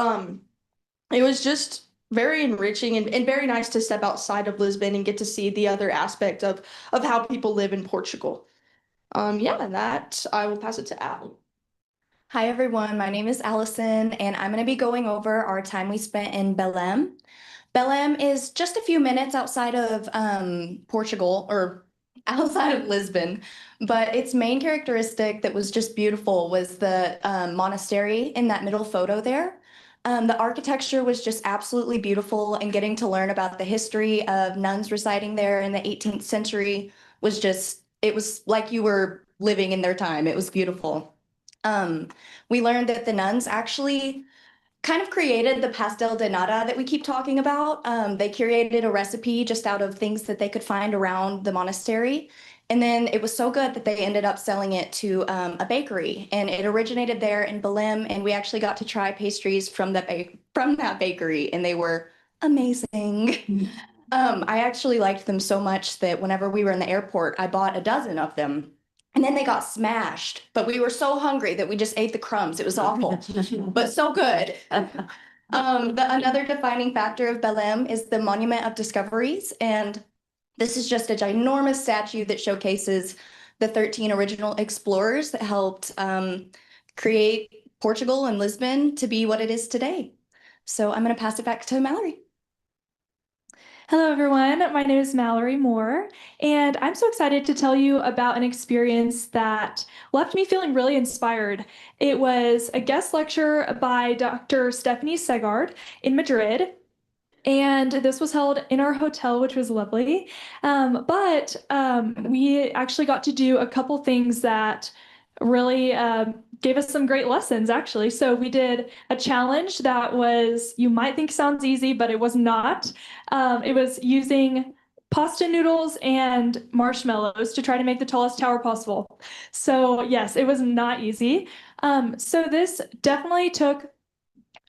it was just very enriching and very nice to step outside of Lisbon and get to see the other aspect of how people live in Portugal. That I will pass it to Al.
Hi, everyone. My name is Allison, and I'm going to be going over our time we spent in Belém. Belém is just a few minutes outside of Portugal, or outside of Lisbon, but its main characteristic that was just beautiful was the monastery in that middle photo there. The architecture was just absolutely beautiful, and getting to learn about the history of nuns residing there in the 18th century was it was like you were living in their time. It was beautiful. We learned that the nuns actually kind of created the pastel de nata that we keep talking about. They created a recipe just out of things that they could find around the monastery. And then it was so good that they ended up selling it to a bakery. And it originated there in Belém. And we actually got to try pastries from that bakery. And they were amazing. I actually liked them so much that whenever we were in the airport, I bought a dozen of them. And then they got smashed, but we were so hungry that we just ate the crumbs. It was awful, but so good. Another defining factor of Belém is the Monument of Discoveries. And this is just a ginormous statue that showcases the 13 original explorers that helped create Portugal and Lisbon to be what it is today. So I'm going to pass it back to Mallory.
Hello, everyone. My name is Mallory Moore, and I'm so excited to tell you about an experience that left me feeling really inspired. It was a guest lecture by Dr. Stephanie Segard in Madrid, and this was held in our hotel, which was lovely. But we actually got to do a couple things that really gave us some great lessons, actually. So we did a challenge that you might think sounds easy, but it was not. It was using pasta noodles and marshmallows to try to make the tallest tower possible. So yes, it was not easy. So this definitely took,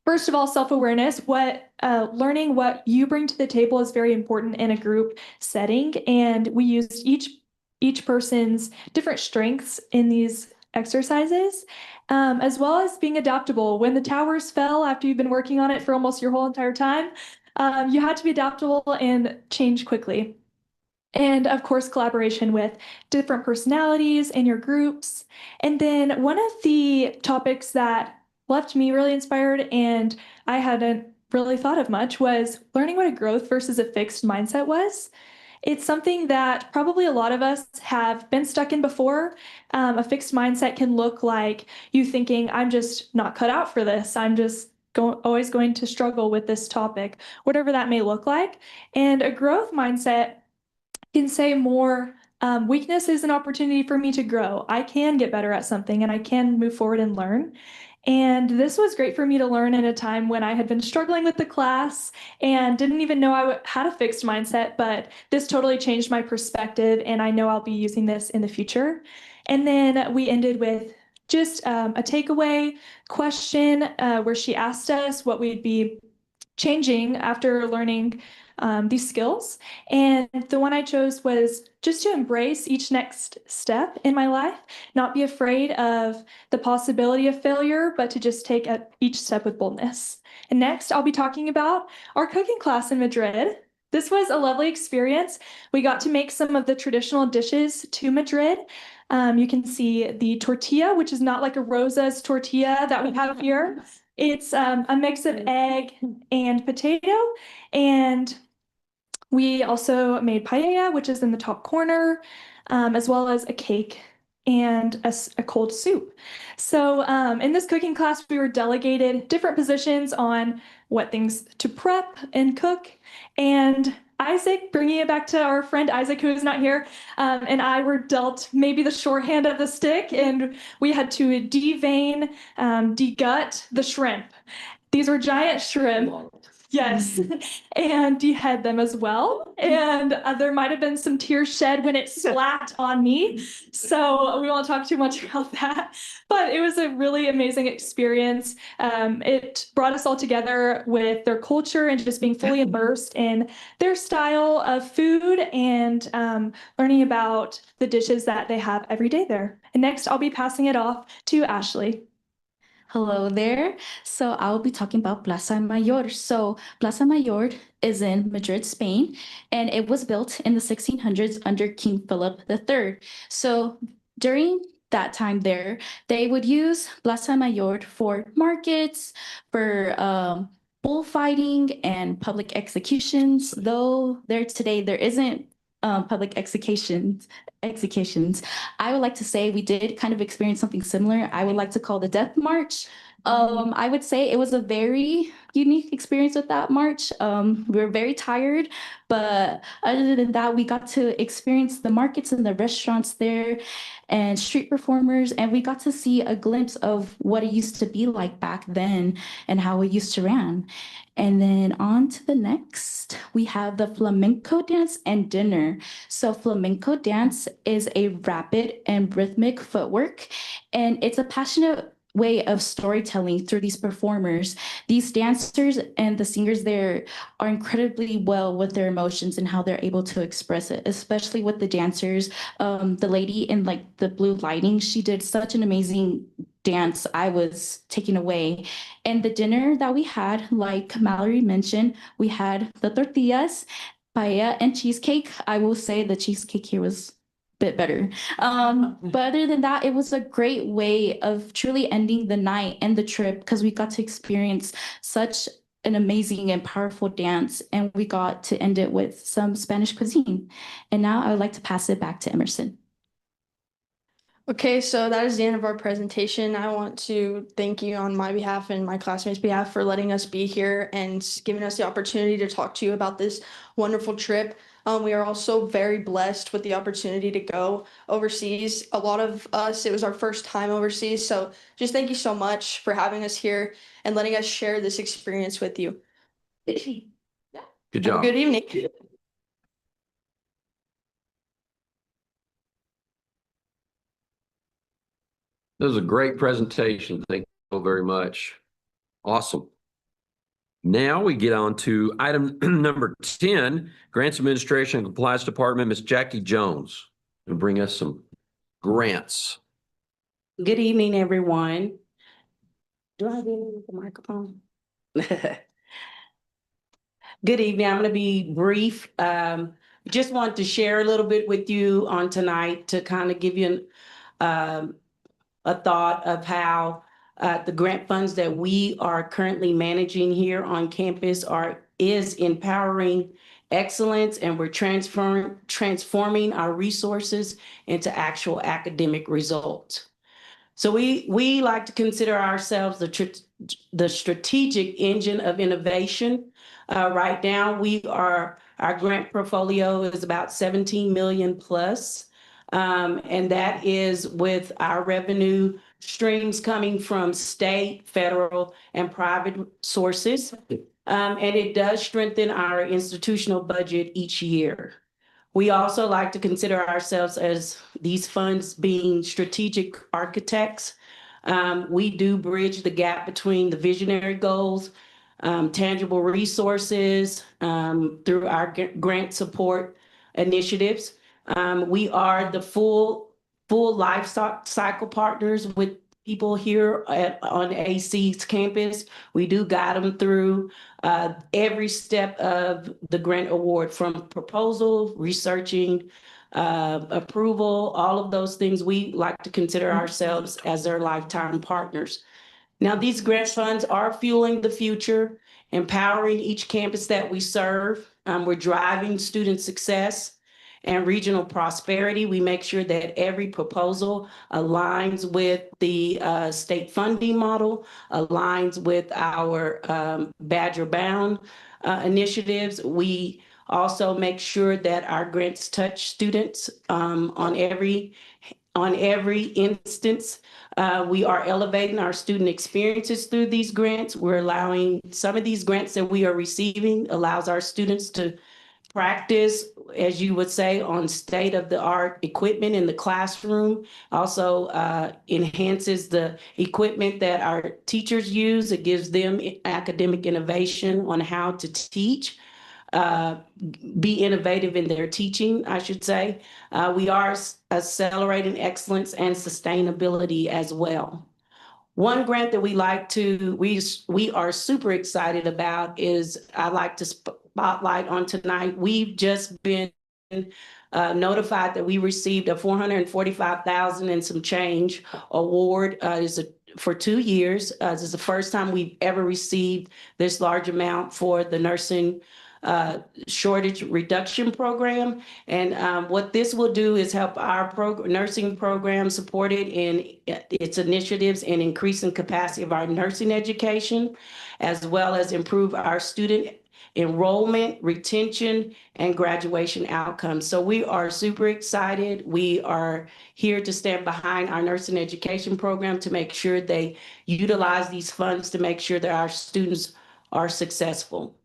first of all, self-awareness. Learning what you bring to the table is very important in a group setting. And we used each person's different strengths in these exercises, as well as being adaptable. When the towers fell after you've been working on it for almost your whole entire time, you had to be adaptable and change quickly. And of course, collaboration with different personalities in your groups. And then one of the topics that left me really inspired and I hadn't really thought of much was learning what a growth versus a fixed mindset was. It's something that probably a lot of us have been stuck in before. A fixed mindset can look like you thinking, I'm just not cut out for this. I'm just always going to struggle with this topic, whatever that may look like. And a growth mindset can say more, weakness is an opportunity for me to grow. I can get better at something and I can move forward and learn. And this was great for me to learn in a time when I had been struggling with the class and didn't even know I had a fixed mindset, but this totally changed my perspective and I know I'll be using this in the future. And then we ended with just a takeaway question where she asked us what we'd be changing after learning these skills. And the one I chose was just to embrace each next step in my life, not be afraid of the possibility of failure, but to just take each step with boldness. And next, I'll be talking about our cooking class in Madrid. This was a lovely experience. We got to make some of the traditional dishes to Madrid. You can see the tortilla, which is not like a Rosa's tortilla that we have here. It's a mix of egg and potato. And we also made paella, which is in the top corner, as well as a cake and a cold soup. So in this cooking class, we were delegated different positions on what things to prep and cook. And Isaac, bringing it back to our friend Isaac, who is not here, and I were dealt maybe the shorthand of the stick, and we had to devein, degut the shrimp. These were giant shrimp. Yes, and dehead them as well. And there might have been some tears shed when it splat on me. So we won't talk too much about that. But it was a really amazing experience. It brought us all together with their culture and just being fully immersed in their style of food and learning about the dishes that they have every day there. And next, I'll be passing it off to Ashley.
Hello there. So I will be talking about Plaza Mayor. So Plaza Mayor is in Madrid, Spain, and it was built in the 1600s under King Philip III. So during that time there, they would use Plaza Mayor for markets, for bullfighting and public executions. Though there today there isn't public executions. I would like to say we did kind of experience something similar. I would like to call the Death March. I would say it was a very unique experience with that march. We were very tired, but other than that, we got to experience the markets and the restaurants there and street performers, and we got to see a glimpse of what it used to be like back then and how it used to run. And then on to the next, we have the flamenco dance and dinner. So flamenco dance is a rapid and rhythmic footwork, and it's a passionate way of storytelling through these performers. These dancers and the singers there are incredibly well with their emotions and how they're able to express it, especially with the dancers. The lady in like the blue lighting, she did such an amazing dance. I was taken away. And the dinner that we had, like Mallory mentioned, we had the tortillas, paella, and cheesecake. I will say the cheesecake here was bit better. But other than that, it was a great way of truly ending the night and the trip because we got to experience such an amazing and powerful dance, and we got to end it with some Spanish cuisine. And now I would like to pass it back to Emerson.
Okay, so that is the end of our presentation. I want to thank you on my behalf and my classmates' behalf for letting us be here and giving us the opportunity to talk to you about this wonderful trip. We are also very blessed with the opportunity to go overseas. A lot of us, it was our first time overseas. So just thank you so much for having us here and letting us share this experience with you.
Good
Have
job.
a good evening.
That was a great presentation. Thank you very much. Awesome. Now we get on to item number 10, Grants Administration and Compliance Department, Ms. Jackie Jones, will bring us some grants.
Good evening, everyone. Do I have any with the microphone? Good evening. I'm going to be brief. Just want to share a little bit with you on tonight to kind of give you a thought of how the grant funds that we are currently managing here on campus is empowering excellence, and we're transforming our resources into actual academic results. So we like to consider ourselves the strategic engine of innovation. Right now, our grant portfolio is about 17 million plus. And that is with our revenue streams coming from state, federal, and private sources. And it does strengthen our institutional budget each year. We also like to consider ourselves as these funds being strategic architects. We do bridge the gap between the visionary goals tangible resources through our grant support initiatives. We are the full life cycle partners with people here on AC's campus. We do guide them through every step of the grant award, from proposal, researching, approval, all of those things. We like to consider ourselves as their lifetime partners. Now, these grant funds are fueling the future, empowering each campus that we serve. We're driving student success and regional prosperity. We make sure that every proposal aligns with the state funding model, aligns with our Badger Bound initiatives. We also make sure that our grants touch students on every instance. We are elevating our student experiences through these grants. We're allowing some of these grants that we are receiving allows our students to practice, as you would say, on state-of-the-art equipment in the classroom. Also enhances the equipment that our teachers use. It gives them academic innovation on how to teach. Be innovative in their teaching, I should say. We are accelerating excellence and sustainability as well. One grant that we are super excited about is, I'd like to spotlight on tonight. We've just been notified that we received a $445,000 and some change award. For 2 years. This is the first time we've ever received this large amount for the nursing shortage reduction program. And what this will do is help our nursing program support it in its initiatives in increasing capacity of our nursing education, as well as improve our student enrollment, retention, and graduation outcomes. So we are super excited. We are here to stand behind our nursing education program to make sure they utilize these funds to make sure that our students are successful.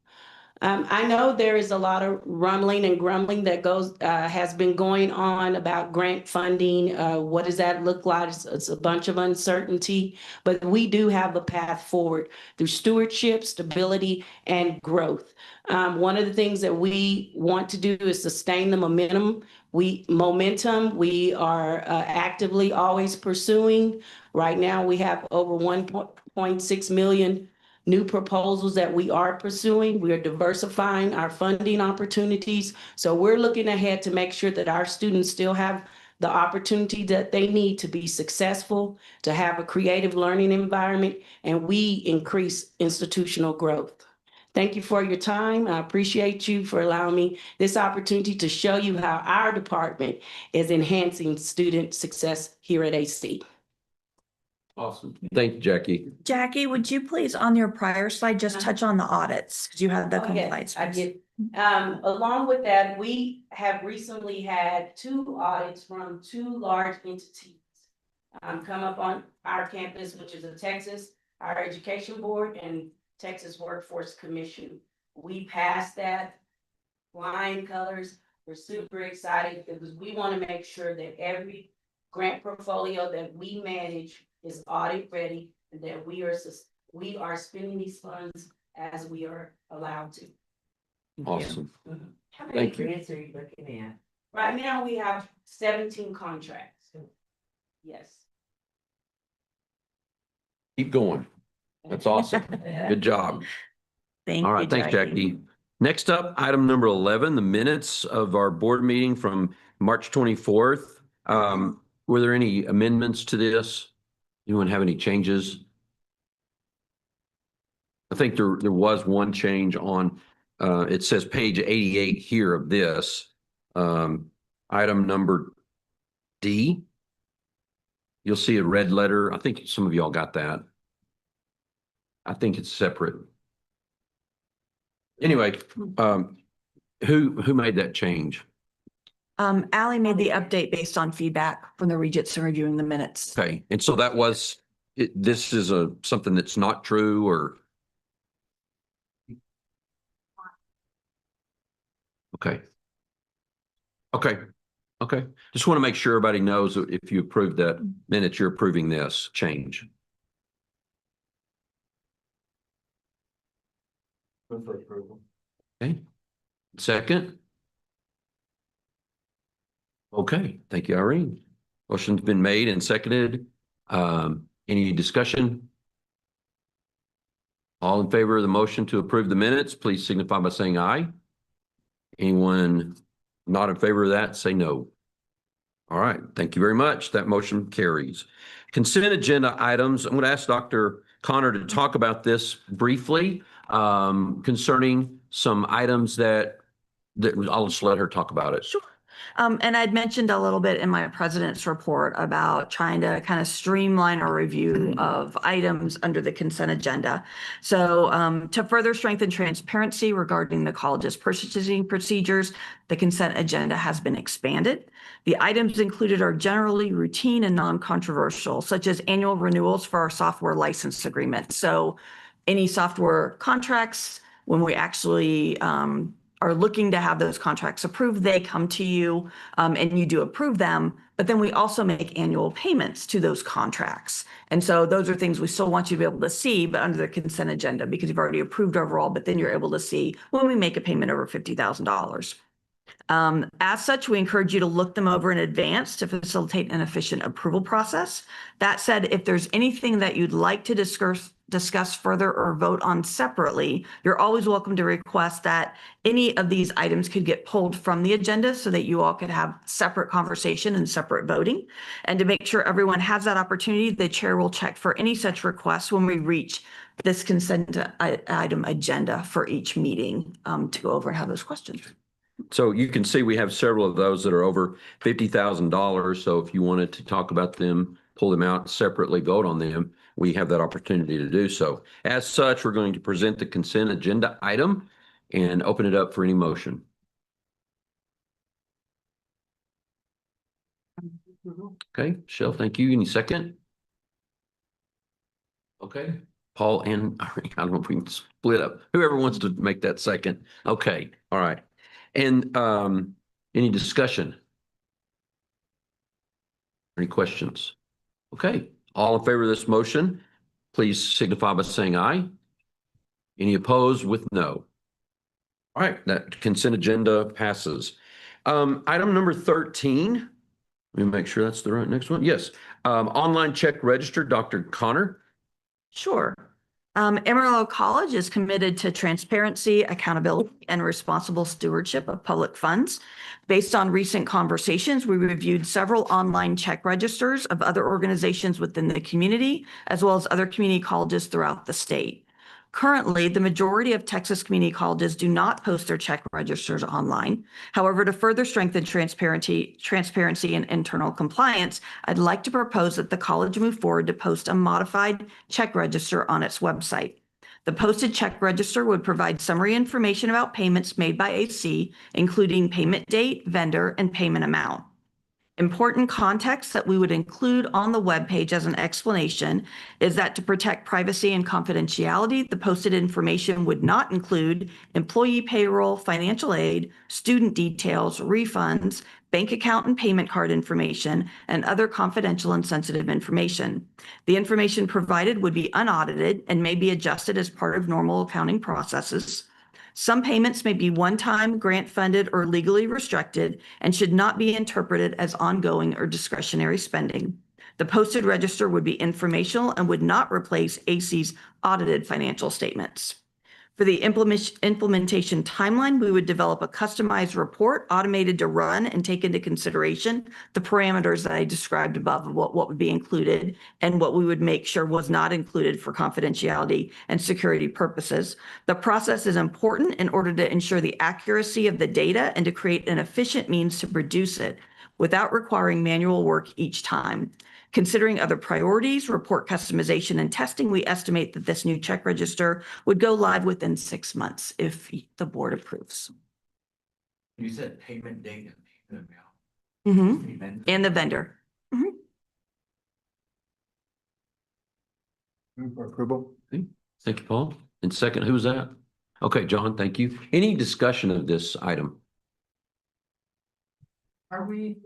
I know there is a lot of rumbling and grumbling that has been going on about grant funding. What does that look like? It's a bunch of uncertainty, but we do have a path forward through stewardship, stability, and growth. One of the things that we want to do is sustain the momentum. We are actively always pursuing. Right now, we have over 1.6 million new proposals that we are pursuing. We are diversifying our funding opportunities. So we're looking ahead to make sure that our students still have the opportunity that they need to be successful, to have a creative learning environment, and we increase institutional growth. Thank you for your time. I appreciate you for allowing me this opportunity to show you how our department is enhancing student success here at AC.
Awesome. Thank you, Jackie.
Jackie, would you please, on your prior slide, just touch on the audits? Because you have the compliance.
I did. Along with that, we have recently had 2 audits from 2 large entities come up on our campus, which is the Texas Higher Education Board and Texas Workforce Commission. We passed that flying colors. We're super excited because we want to make sure that every grant portfolio that we manage is audit ready, and that we are spending these funds as we are allowed to.
Awesome.
How many
Thank you.
grants are you looking at? Right now, we have 17 contracts. Yes.
Keep going. That's awesome. Good job.
Thank
All right,
you,
thanks, Jackie. Next up, item number 11, the minutes of our board meeting from March 24th. Were there any amendments to this? Anyone have any changes? I think there was one change on, it says page 88 here of this, item number D. You'll see a red letter. I think some of y'all got that. I think it's separate. Anyway, who made that change?
Allie made the update based on feedback from the Regents and reviewing the minutes.
Okay, and so that was, this is something that's not true, or? Okay. Just want to make sure everybody knows that if you approve that minute, you're approving this change. Move for approval. Okay. Second? Okay, thank you, Irene. Motion's been made and seconded. Any discussion? All in favor of the motion to approve the minutes, please signify by saying aye. Anyone not in favor of that, say no. All right, thank you very much. That motion carries. Consent agenda items. I'm going to ask Dr. Connor to talk about this briefly concerning some items that I'll just let her talk about it.
Sure. And I'd mentioned a little bit in my president's report about trying to kind of streamline our review of items under the consent agenda. So to further strengthen transparency regarding the college's purchasing procedures, the consent agenda has been expanded. The items included are generally routine and non-controversial, such as annual renewals for our software license agreement. So any software contracts, when we actually are looking to have those contracts approved, they come to you and you do approve them, but then we also make annual payments to those contracts. And so those are things we still want you to be able to see, but under the consent agenda, because you've already approved overall, but then you're able to see when we make a payment over $50,000. As such, we encourage you to look them over in advance to facilitate an efficient approval process. That said, if there's anything that you'd like to discuss further or vote on separately, you're always welcome to request that any of these items could get pulled from the agenda so that you all could have separate conversation and separate voting. And to make sure everyone has that opportunity, the chair will check for any such requests when we reach this consent item agenda for each meeting to go over and have those questions.
So you can see we have several of those that are over $50,000. So if you wanted to talk about them, pull them out separately, vote on them, we have that opportunity to do so. As such, we're going to present the consent agenda item and open it up for any motion. Okay, Michelle, thank you. Any second? Okay, Paul and I don't know if we can split up. Whoever wants to make that second. Okay, all right. And any discussion? Any questions? Okay, all in favor of this motion, please signify by saying aye. Any opposed with no? All right, that consent agenda passes. Item number 13. Let me make sure that's the right next one. Yes, online check register, Dr. Connor.
Sure. Amarillo College is committed to transparency, accountability, and responsible stewardship of public funds. Based on recent conversations, we reviewed several online check registers of other organizations within the community, as well as other community colleges throughout the state. Currently, the majority of Texas community colleges do not post their check registers online. However, to further strengthen transparency and internal compliance, I'd like to propose that the college move forward to post a modified check register on its website. The posted check register would provide summary information about payments made by AC, including payment date, vendor, and payment amount. Important context that we would include on the webpage as an explanation is that to protect privacy and confidentiality, the posted information would not include employee payroll, financial aid, student details, refunds, bank account and payment card information, and other confidential and sensitive information. The information provided would be unaudited and may be adjusted as part of normal accounting processes. Some payments may be one-time, grant-funded, or legally restricted and should not be interpreted as ongoing or discretionary spending. The posted register would be informational and would not replace AC's audited financial statements. For the implementation timeline, we would develop a customized report automated to run and take into consideration the parameters that I described above of what would be included and what we would make sure was not included for confidentiality and security purposes. The process is important in order to ensure the accuracy of the data and to create an efficient means to produce it without requiring manual work each time. Considering other priorities, report customization, and testing, we estimate that this new check register would go live within 6 months if the board approves.
You said payment date and payment amount.
And the vendor.
Move for approval.
Okay. Thank you, Paul. And second, who was that? Okay, John, thank you. Any discussion of this item?
Are we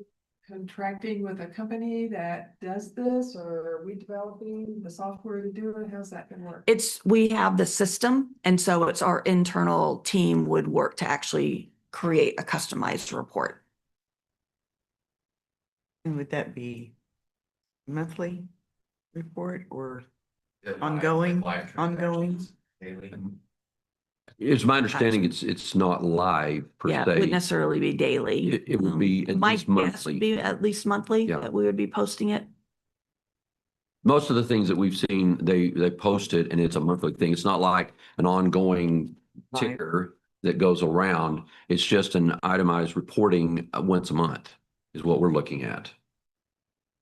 contracting with a company that does this, or are we developing the software to do it? How's that gonna work?
We have the system, and so it's our internal team would work to actually create a customized report.
And would that be monthly report or ongoing?
It's my understanding it's not live per
Yeah, it wouldn't
se.
necessarily be daily.
It would be at
My
least
guess would
monthly.
be at least monthly
Yeah.
that we would be posting it.
Most of the things that we've seen, they post it and it's a monthly thing. It's not like an ongoing
Right.
ticker that goes around. It's just an itemized reporting once a month is what we're looking at.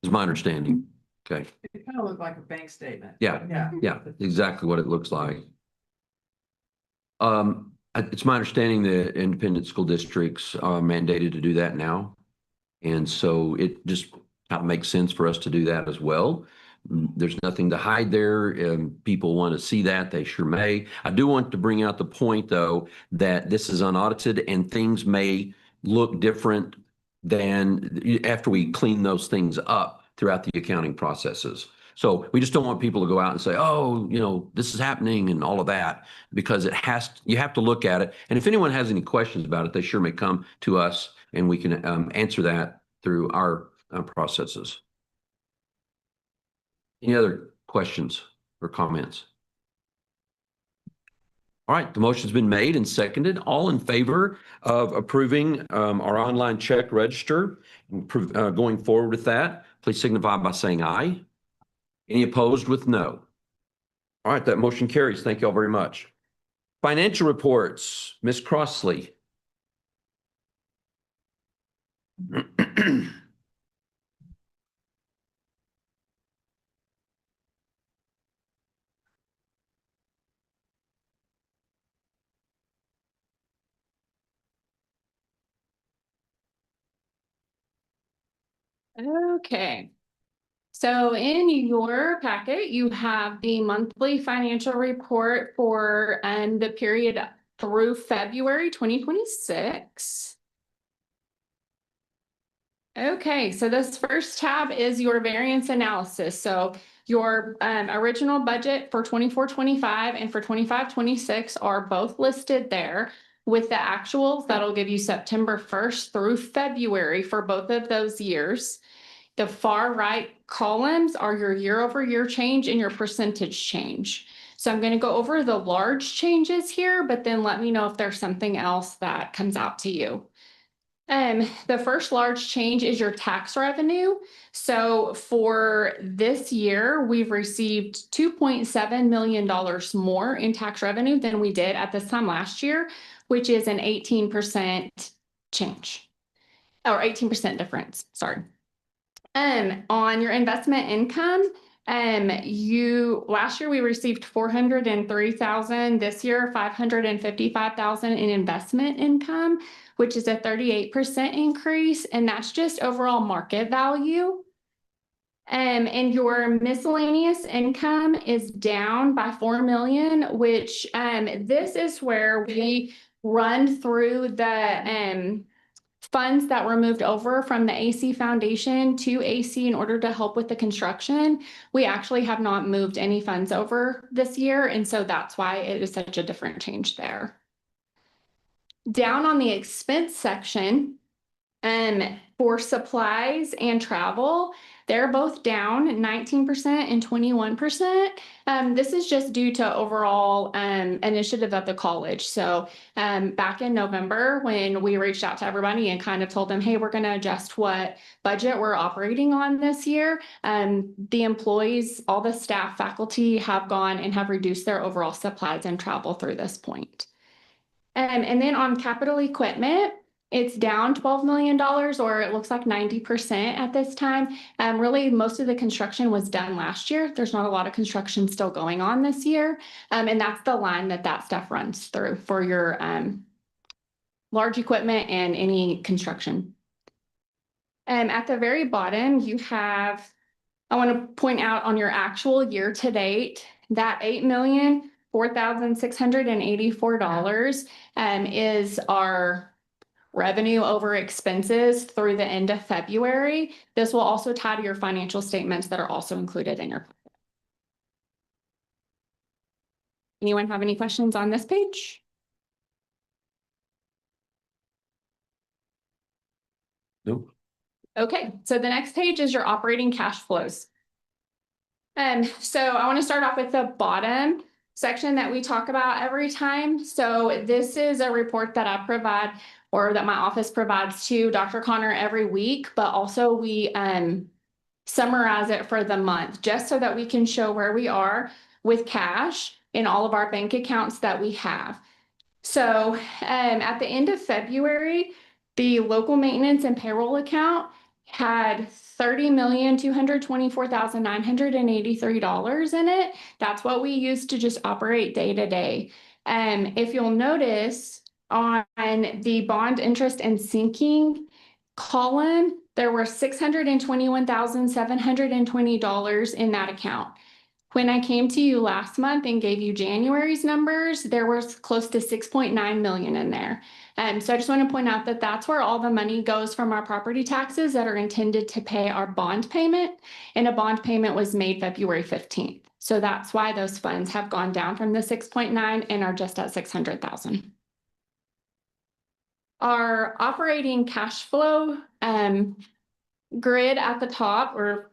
Is my understanding. Okay.
It kind of looked like a bank statement.
Yeah.
Yeah.
Yeah, exactly what it looks like. It's my understanding that independent school districts are mandated to do that now. And so it just kind of makes sense for us to do that as well. There's nothing to hide there. People want to see that, they sure may. I do want to bring out the point, though, that this is unaudited and things may look different than after we clean those things up throughout the accounting processes. So we just don't want people to go out and say, oh, this is happening and all of that, because you have to look at it. And if anyone has any questions about it, they sure may come to us and we can answer that through our processes. Any other questions or comments? All right, the motion's been made and seconded. All in favor of approving our online check register, going forward with that, please signify by saying aye. Any opposed with no? All right, that motion carries. Thank you all very much. Financial reports, Ms. Crossley.
Okay. So in your packet, you have the monthly financial report for the period through February 2026. Okay, so this first tab is your variance analysis. So your original budget for 24-25 and for 25-26 are both listed there with the actuals. That'll give you September 1st through February for both of those years. The far right columns are your year-over-year change and your percentage change. So I'm going to go over the large changes here, but then let me know if there's something else that comes out to you. The first large change is your tax revenue. So for this year, we've received $2.7 million more in tax revenue than we did at this time last year, which is an 18% change, or 18% difference, sorry. On your investment income, last year we received 403,000. This year, 555,000 in investment income, which is a 38% increase, and that's just overall market value. And your miscellaneous income is down by 4 million, which this is where we run through the funds that were moved over from the AC Foundation to AC in order to help with the construction. We actually have not moved any funds over this year, and so that's why it is such a different change there. Down on the expense section, for supplies and travel, they're both down 19% and 21%. This is just due to overall initiative of the college. So back in November, when we reached out to everybody and kind of told them, hey, we're going to adjust what budget we're operating on this year, the employees, all the staff, faculty have gone and have reduced their overall supplies and travel through this point. And then on capital equipment, it's down $12 million, or it looks like 90% at this time. Really, most of the construction was done last year. There's not a lot of construction still going on this year. And that's the line that stuff runs through for your large equipment and any construction. At the very bottom, you have, I want to point out on your actual year to date, that $8,004,684 is our
revenue over expenses through the end of February. This will also tie to your financial statements that are also included in your. Anyone have any questions on this page?
Nope.
Okay, so the next page is your operating cash flows. So I want to start off with the bottom section that we talk about every time. So this is a report that I provide or that my office provides to Dr. Connor every week, but also we summarize it for the month just so that we can show where we are with cash in all of our bank accounts that we have. So at the end of February, the local maintenance and payroll account had $30,224,983 in it. That's what we use to just operate day to day. If you'll notice on the bond interest and sinking column, there were $621,720 in that account. When I came to you last month and gave you January's numbers, there was close to 6.9 million in there. So I just want to point out that that's where all the money goes from our property taxes that are intended to pay our bond payment. And a bond payment was made February 15th. So that's why those funds have gone down from the 6.9 and are just at 600,000. Our operating cash flow grid at the top, or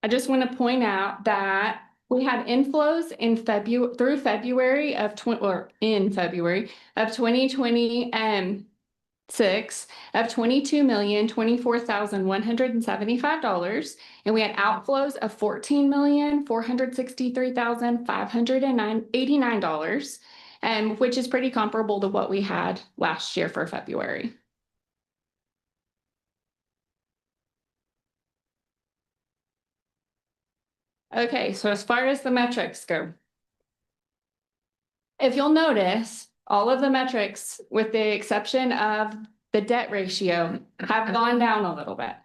I just want to point out that we had inflows in February of 2026 of $22,024,175, and we had outflows of $14,463,589, which is pretty comparable to what we had last year for February. Okay, so as far as the metrics go, if you'll notice, all of the metrics, with the exception of the debt ratio, have gone down a little bit.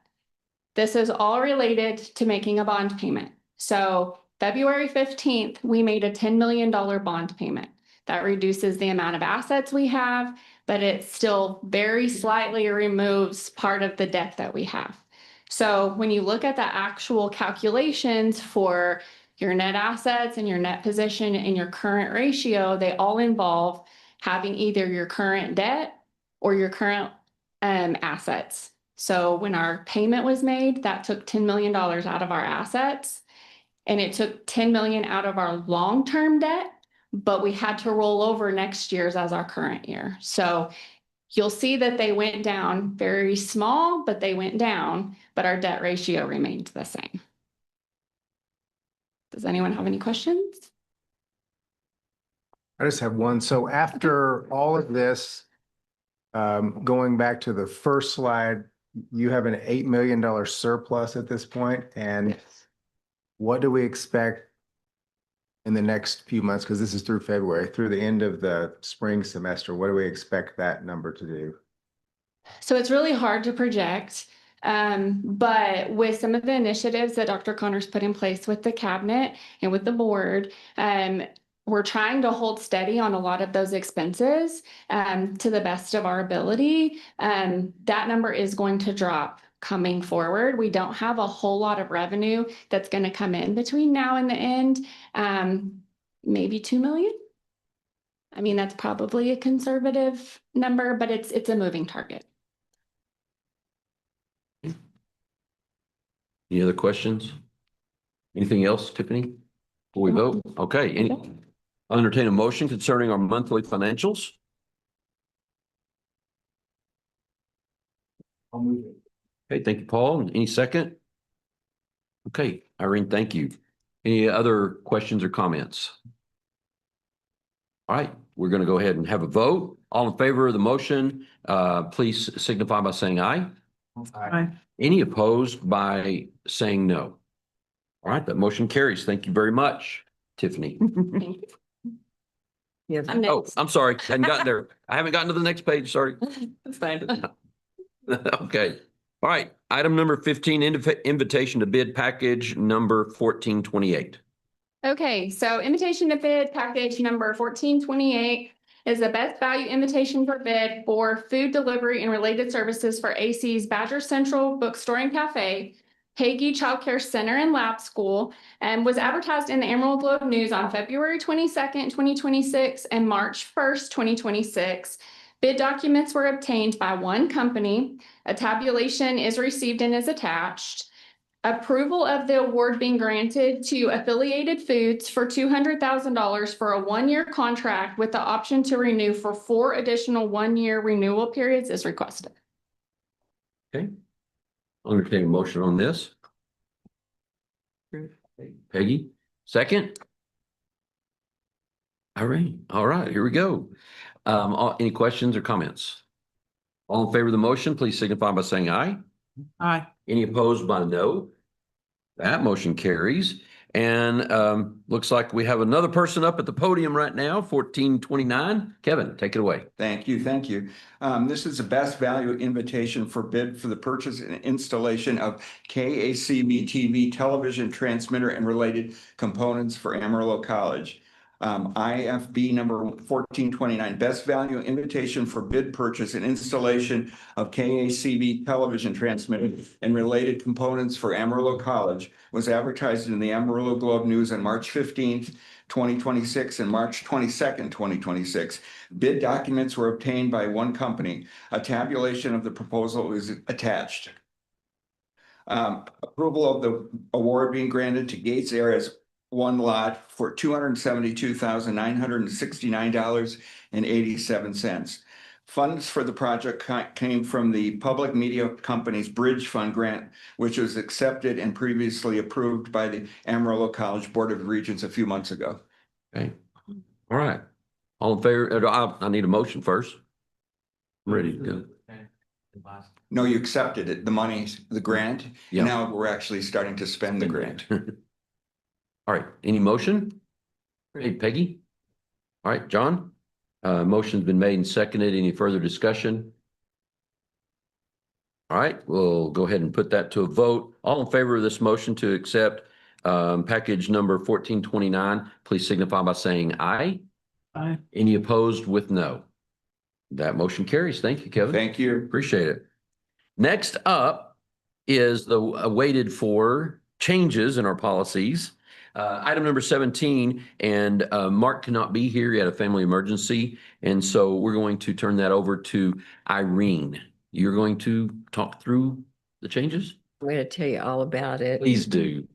This is all related to making a bond payment. So February 15th, we made a $10 million bond payment. That reduces the amount of assets we have, but it still very slightly removes part of the debt that we have. So when you look at the actual calculations for your net assets and your net position and your current ratio, they all involve having either your current debt or your current assets. So when our payment was made, that took $10 million out of our assets, and it took $10 million out of our long-term debt, but we had to roll over next year's as our current year. So you'll see that they went down very small, but they went down, but our debt ratio remained the same. Does anyone have any questions?
I just have one. So after all of this, going back to the first slide, you have an $8 million surplus at this point. And what do we expect in the next few months? Because this is through February, through the end of the spring semester. What do we expect that number to do?
So it's really hard to project. But with some of the initiatives that Dr. Connor's put in place with the cabinet and with the board, we're trying to hold steady on a lot of those expenses to the best of our ability. That number is going to drop coming forward. We don't have a whole lot of revenue that's going to come in between now and the end. Maybe 2 million. I mean, that's probably a conservative number, but it's a moving target.
Any other questions? Anything else, Tiffany? Before we vote? Okay. I'll entertain a motion concerning our monthly financials.
I'll move it.
Okay, thank you, Paul. Any second? Okay, Irene, thank you. Any other questions or comments? All right, we're going to go ahead and have a vote. All in favor of the motion, please signify by saying aye.
Aye.
Any opposed by saying no? All right, that motion carries. Thank you very much, Tiffany.
Thank you.
Yes.
Oh, I'm sorry. I haven't gotten there. I haven't gotten to the next page. Sorry.
That's fine.
Okay. All right. Item number 15, invitation to bid package number 1428.
Okay, so invitation to bid package number 1428 is the best value invitation for bid for food delivery and related services for AC's Badger Central Bookstore and Cafe, Peggy Child Care Center and Lab School, and was advertised in the Amarillo Globe News on February 22nd, 2026 and March 1st, 2026. Bid documents were obtained by one company. A tabulation is received and is attached. Approval of the award being granted to Affiliated Foods for $200,000 for a one-year contract with the option to renew for 4 additional one-year renewal periods is requested.
Okay. I'll entertain a motion on this. Peggy, second? Irene, all right, here we go. Any questions or comments? All in favor of the motion, please signify by saying aye.
Aye.
Any opposed by no? That motion carries. And looks like we have another person up at the podium right now, 1429. Kevin, take it away.
Thank you, thank you. This is the best value invitation for bid for the purchase and installation of KACB TV television transmitter and related components for Amarillo College. IFB number 1429, best value invitation for bid purchase and installation of KACB television transmitter and related components for Amarillo College was advertised in the Amarillo Globe News on March 15th, 2026 and March 22nd, 2026. Bid documents were obtained by one company. A tabulation of the proposal is attached. Approval of the award being granted to Gates Areas one lot for $272,969.87. Funds for the project came from the Public Media Company's Bridge Fund grant, which was accepted and previously approved by the Amarillo College Board of Regents a few months ago.
Okay. All right. All in favor? I need a motion first. I'm ready to go.
No, you accepted it, the money, the grant.
Yeah.
Now we're actually starting to spend the grant.
All right, any motion? Hey, Peggy? All right, John? Motion's been made and seconded. Any further discussion? All right, we'll go ahead and put that to a vote. All in favor of this motion to accept package number 1429, please signify by saying aye.
Aye.
Any opposed with no? That motion carries. Thank you, Kevin.
Thank you.
Appreciate it. Next up is the awaited for changes in our policies. Item number 17, and Mark cannot be here. He had a family emergency. And so we're going to turn that over to Irene. You're going to talk through the changes?
I'm going to tell you all about it.
Please do.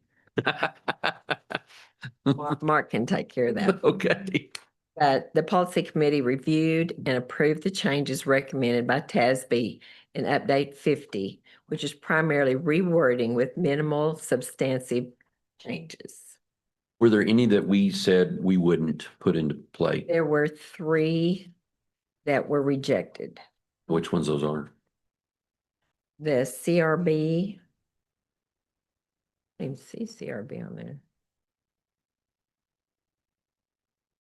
Mark can take care of that.
Okay.
The policy committee reviewed and approved the changes recommended by TASB in update 50, which is primarily rewording with minimal substantive changes.
Were there any that we said we wouldn't put into play?
There were 3 that were rejected.
Which ones those are?
The CRB. I didn't see CRB on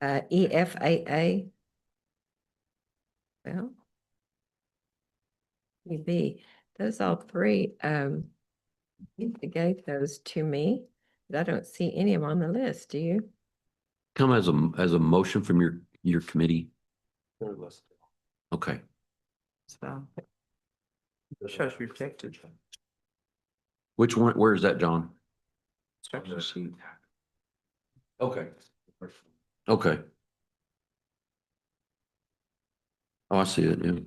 there. EFAA. Well, EB. Those all 3. You gave those to me. I don't see any of them on the list. Do you?
Come as a motion from your committee. Okay.
So. Shows rejected.
Which one? Where is that, John?
Instruction sheet.
Okay. Okay. Oh, I see it. Yeah.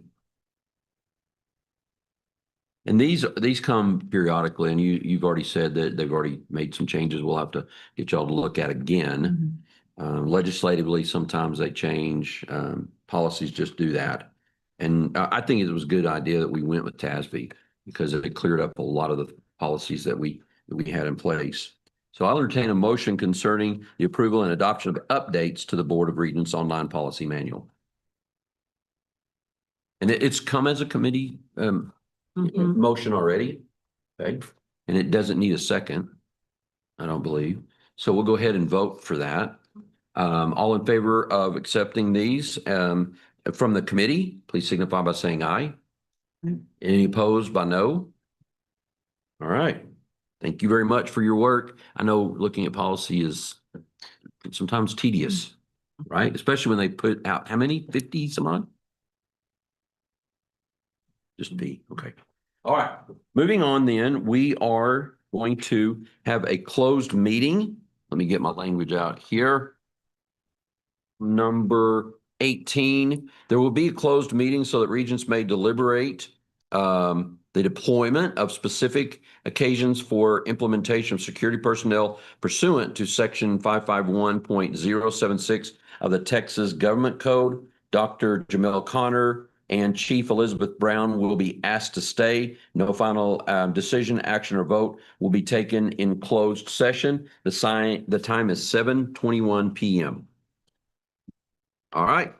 And these come periodically, and you've already said that they've already made some changes. We'll have to get y'all to look at again. Legislatively, sometimes they change. Policies just do that. And I think it was a good idea that we went with TASB because it cleared up a lot of the policies that we had in place. So I'll entertain a motion concerning the approval and adoption of updates to the Board of Regents Online Policy Manual. And it's come as a committee motion already, okay? And it doesn't need a second, I don't believe. So we'll go ahead and vote for that. All in favor of accepting these from the committee, please signify by saying aye. Any opposed by no? All right. Thank you very much for your work. I know looking at policy is sometimes tedious. right? Especially when they put out, how many, 50 some odd? Just B, okay. All right, moving on then, we are going to have a closed meeting. Let me get my language out here. Number 18, there will be a closed meeting so that regents may deliberate the deployment of specific occasions for implementation of security personnel pursuant to section 551.076 of the Texas Government Code. Dr. Jamel Connor and Chief Elizabeth Brown will be asked to stay. No final decision, action, or vote will be taken in closed session. The time is 7:21 p.m. All right.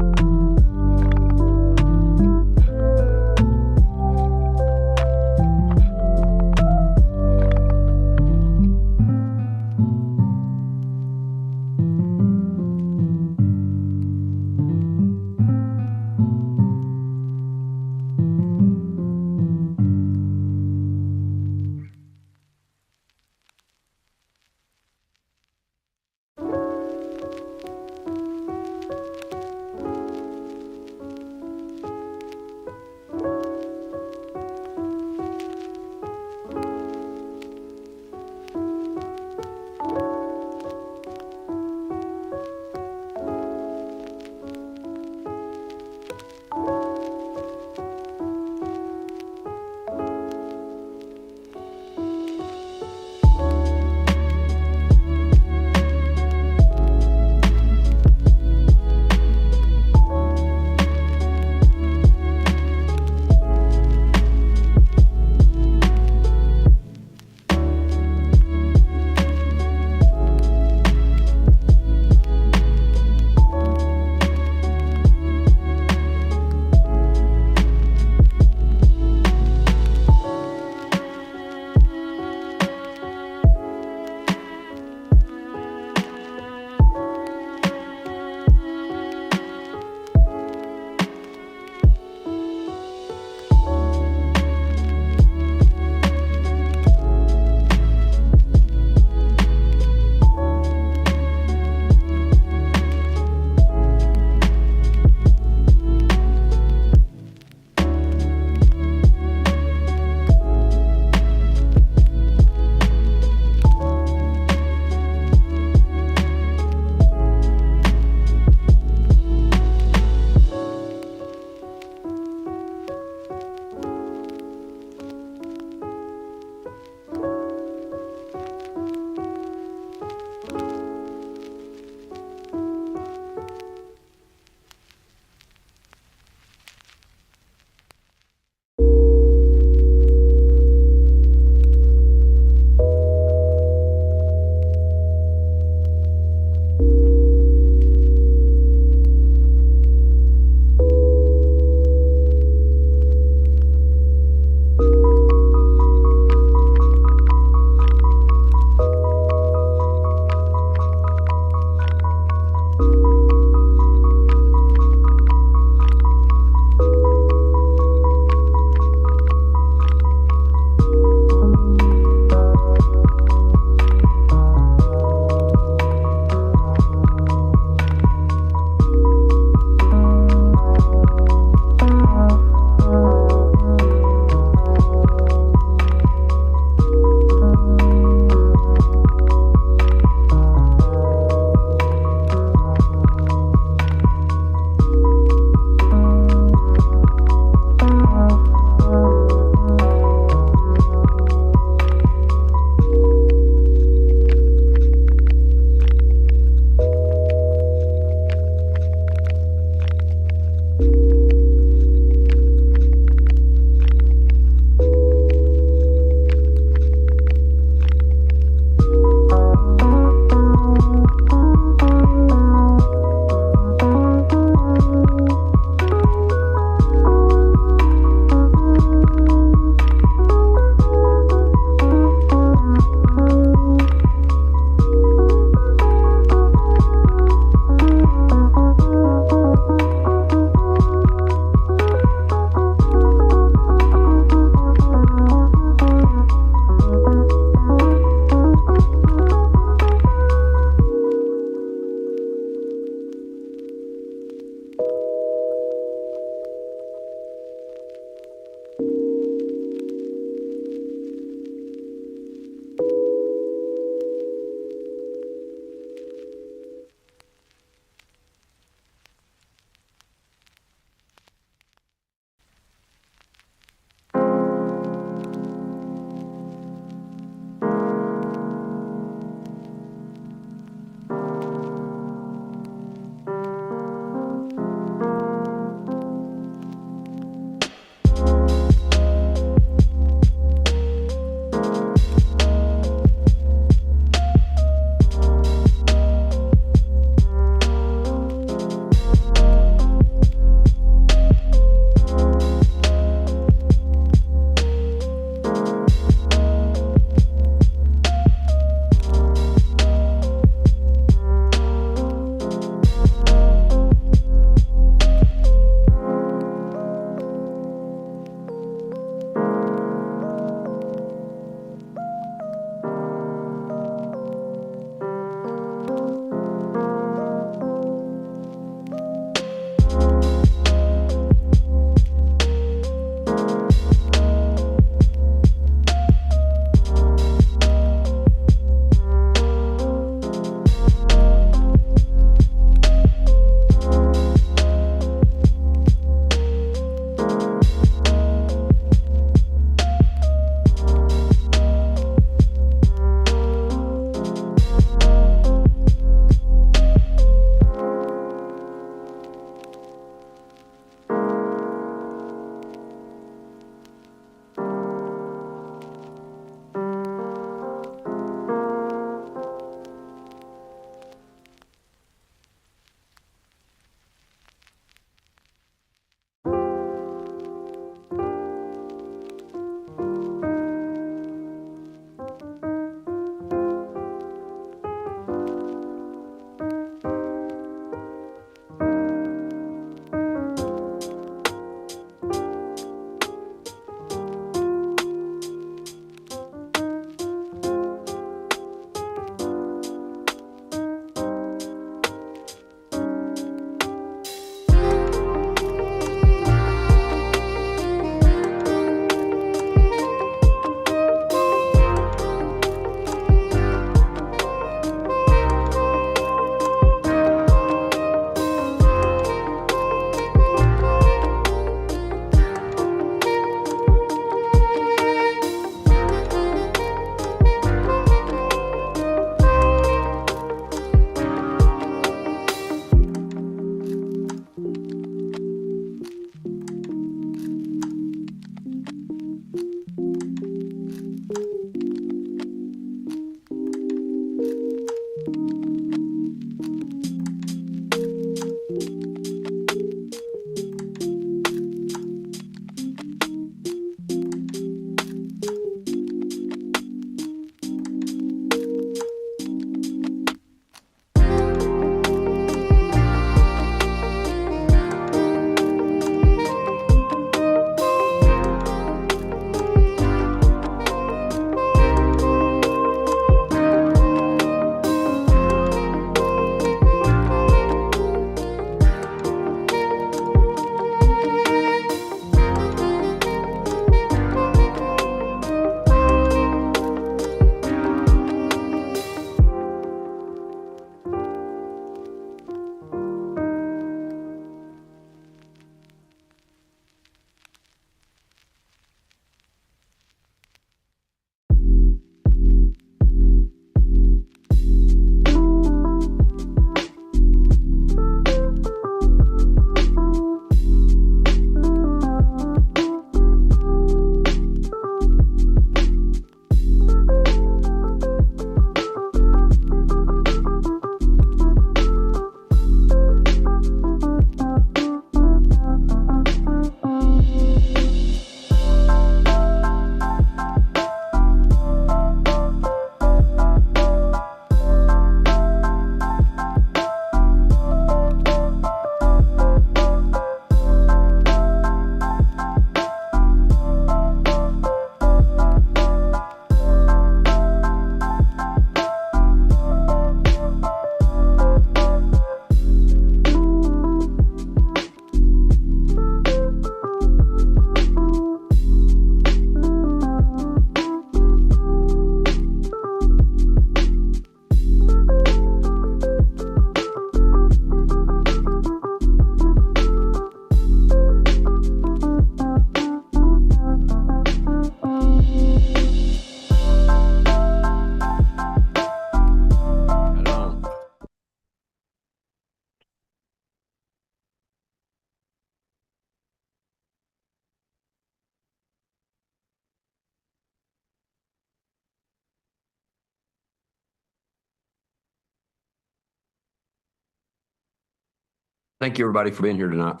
Thank you, everybody, for being here tonight.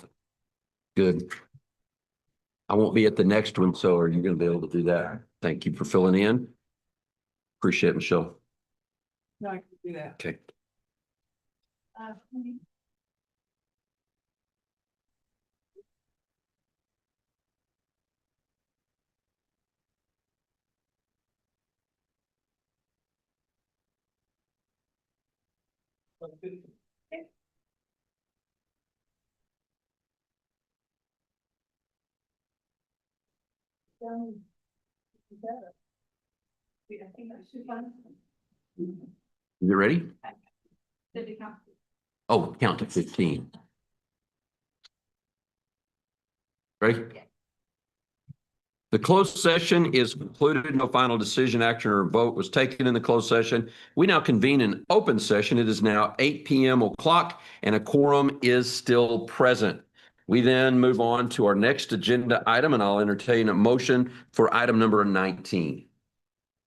Good. I won't be at the next one, so are you going to be able to do that? Thank you for filling in. Appreciate it, Michelle.
No, I can do that.
Okay. You ready? Oh, count to 15. Ready? The closed session is concluded. No final decision, action, or vote was taken in the closed session. We now convene an open session. It is now 8 p.m. o'clock and a quorum is still present. We then move on to our next agenda item, and I'll entertain a motion for item number 19.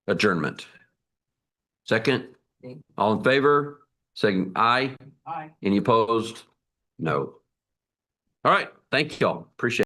Adjournment. Second, all in favor, saying aye.
Aye.
Any opposed? No. All right. Thank you all. Appreciate it.